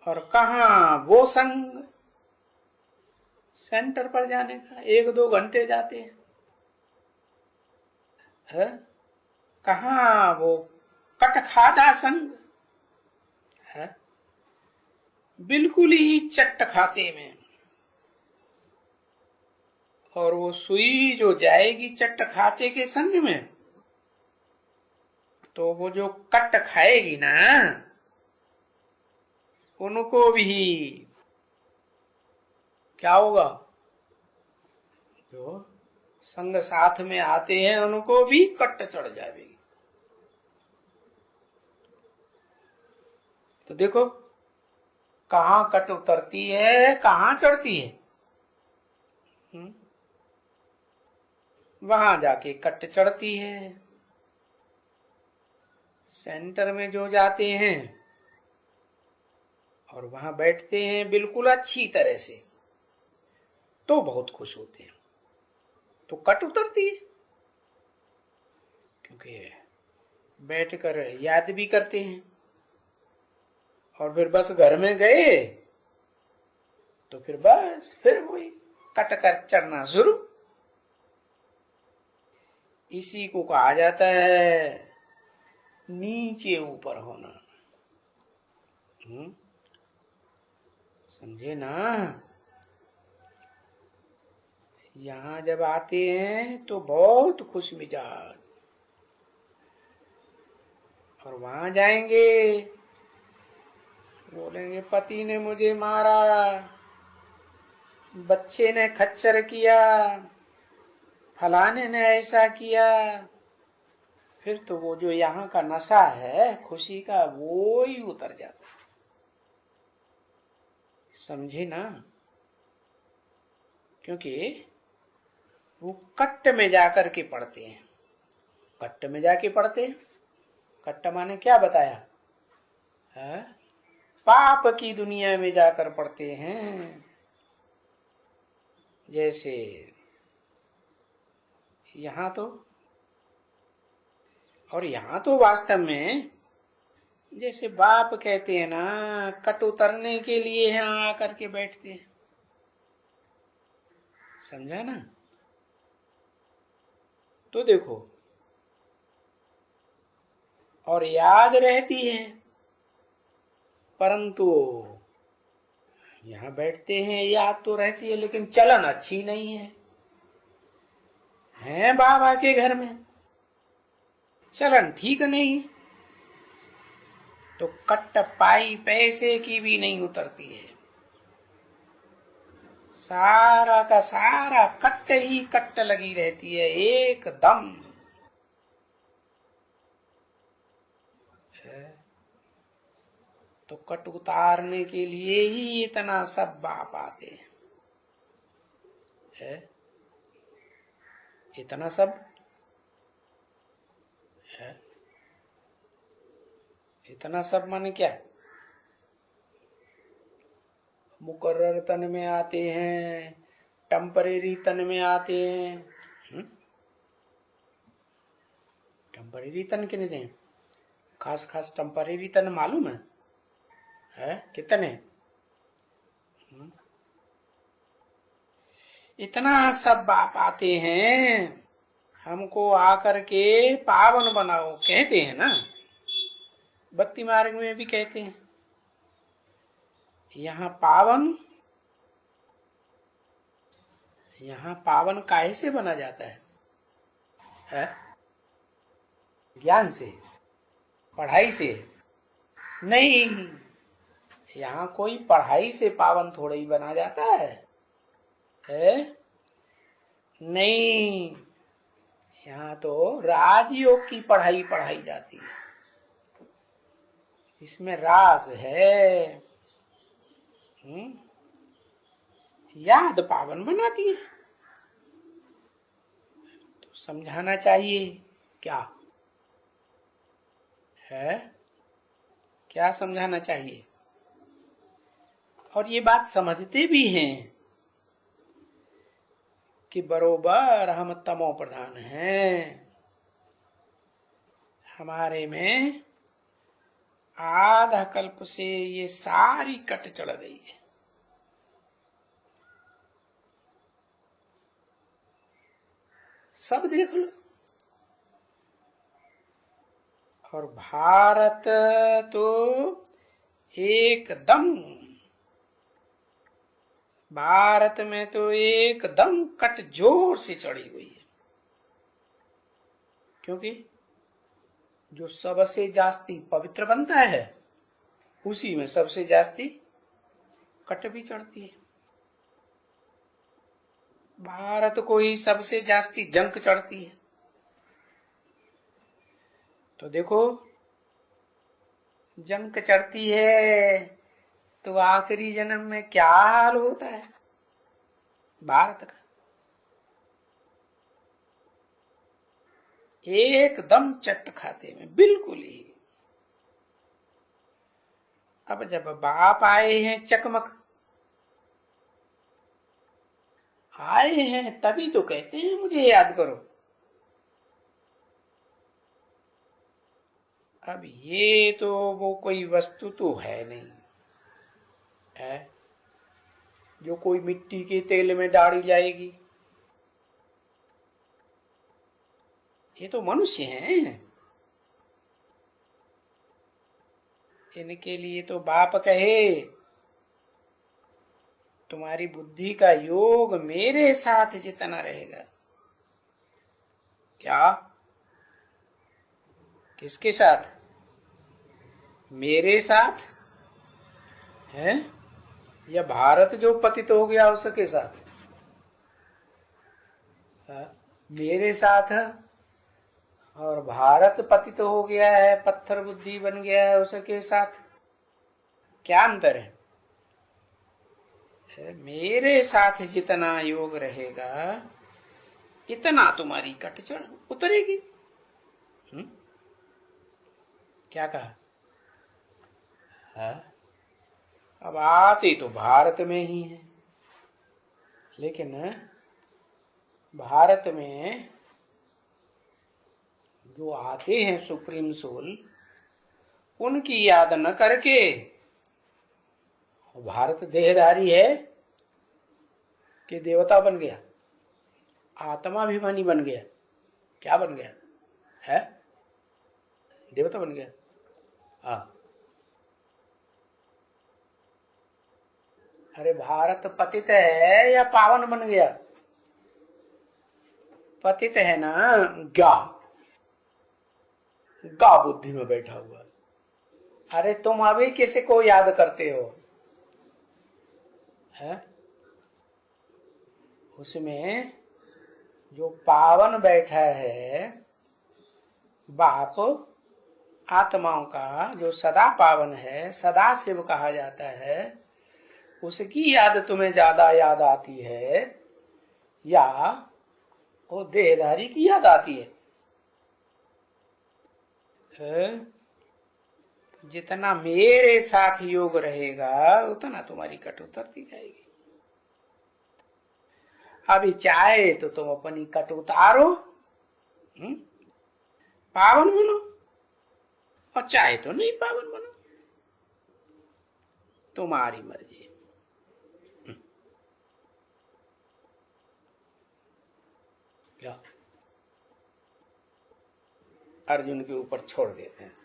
और कहां वो संग सेंटर पर जाने का। 1-2 घंटे जाते हैं, है? कहां वो कटखादा संग है, बिल्कुल ही चट्ट खाते में। और वो सुई जो जाएगी चट्ट खाते के संग में, तो वो जो कट खाएगी ना, उनको भी क्या होगा? जो संग साथ में आते हैं उनको भी कट चढ़ जाएगी। तो देखो कहां कट उतरती है, कहां चढ़ती है। वहां जाके कट चढ़ती है। सेंटर में जो जाते हैं और वहां बैठते हैं बिल्कुल अच्छी तरह से, तो बहुत खुश होते हैं, तो कट उतरती है। क्योंकि बैठकर याद भी करते हैं, और फिर बस घर में गए तो फिर बस फिर वही कट कर चढ़ना शुरू। इसी को कहा जाता है नीचे ऊपर होना। समझे ना? यहां जब आते हैं तो बहुत खुश मिजाज, और वहां जाएंगे बोलेंगे पति ने मुझे मारा, बच्चे ने खच्चर किया, फलाने ने ऐसा किया। फिर तो वो जो यहाँ का नशा है खुशी का, वो ही उतर जाता। समझे ना? क्योंकि वो कट्ट में जाकर के पढ़ते हैं। कट्ट में जाके पढ़ते हैं। कट्ट माने क्या बताया है? पाप की दुनिया में जाकर पढ़ते हैं। जैसे यहां तो, और यहां तो वास्तव में जैसे बाप कहते हैं ना, कट उतरने के लिए यहां आकर के बैठते हैं। समझा ना? तो देखो, और याद रहती है, परंतु यहां बैठते हैं याद तो रहती है, लेकिन चलन अच्छी नहीं है बाबा के घर में चलन ठीक नहीं, तो कट्ट पाई पैसे की भी नहीं उतरती है। सारा का सारा कट्ट ही कट्ट लगी रहती है एकदम। तो कट उतारने के लिए ही इतना सब बाप आते हैं। इतना सब है। इतना सब माने क्या? मुकर्रर तन में आते हैं, टेम्परेरी तन में आते हैं। टेम्परेरी तन कितने हैं? खास खास टेम्परेरी तन मालूम है कितने? इतना सब बाप आते हैं, हमको आकर के पावन बनाओ कहते हैं ना। भक्ति मार्ग में भी कहते हैं। यहाँ पावन काहे से बना जाता है? ज्ञान से, पढ़ाई से नहीं। यहाँ कोई पढ़ाई से पावन थोड़ा ही बना जाता है? नहीं, यहाँ तो राजयोग की पढ़ाई पढ़ाई जाती है। इसमें राज है। याद पावन बनाती है। तो समझाना चाहिए क्या है? क्या समझाना चाहिए? और ये बात समझते भी हैं कि बरोबर हम तमो प्रधान हैं। हमारे में आधा कल्प से ये सारी कट चढ़ गई है। सब देख लो। और भारत तो भारत में तो एकदम कट जोर से चढ़ी हुई है। क्योंकि जो सबसे जास्ती पवित्र बनता है उसी में सबसे जास्ती कट भी चढ़ती है। भारत को ही सबसे जास्ती जंक चढ़ती है। तो देखो, जंक चढ़ती है तो आखिरी जन्म में क्या हाल होता है भारत का? एकदम चट खाते में, बिल्कुल ही। अब जब बाप आए हैं, चकमक आए हैं, तभी तो कहते हैं मुझे याद करो। अब ये तो वो कोई वस्तु तो है नहीं है जो कोई मिट्टी के तेल में डाली जाएगी। ये तो मनुष्य हैं। इनके लिए तो बाप कहे तुम्हारी बुद्धि का योग मेरे साथ जितना रहेगा। क्या? किसके साथ? मेरे साथ है या भारत जो पतित हो गया उसके साथ? मेरे साथ है और भारत पतित हो गया है, पत्थर बुद्धि बन गया है, उसके साथ क्या अंतर है? मेरे साथ जितना योग रहेगा इतना तुम्हारी कटचढ़ उतरेगी। क्या कहा? अब आते तो भारत में ही है, लेकिन भारत में जो आते हैं सुप्रीम सोल, उनकी याद न करके भारत देहधारी है कि देवता बन गया, आत्माभिमानी बन गया। क्या बन गया है? देवता बन गया। अरे भारत पतित है या पावन बन गया? पतित है ना। गा बुद्धि में बैठा हुआ। अरे तुम अभी किसी को याद करते हो है? उसमें जो पावन बैठा है बाप आत्माओं का, जो सदा पावन है, सदा शिव कहा जाता है, उसकी याद तुम्हें ज्यादा याद आती है या वो देहधारी की याद आती है? जितना मेरे साथ योग रहेगा उतना तुम्हारी कट उतरती जाएगी। अभी चाहे तो तुम अपनी कट उतारो, पावन बनो, और चाहे तो नहीं पावन बनो, तुम्हारी मर्जी। अर्जुन के ऊपर छोड़ देते हैं।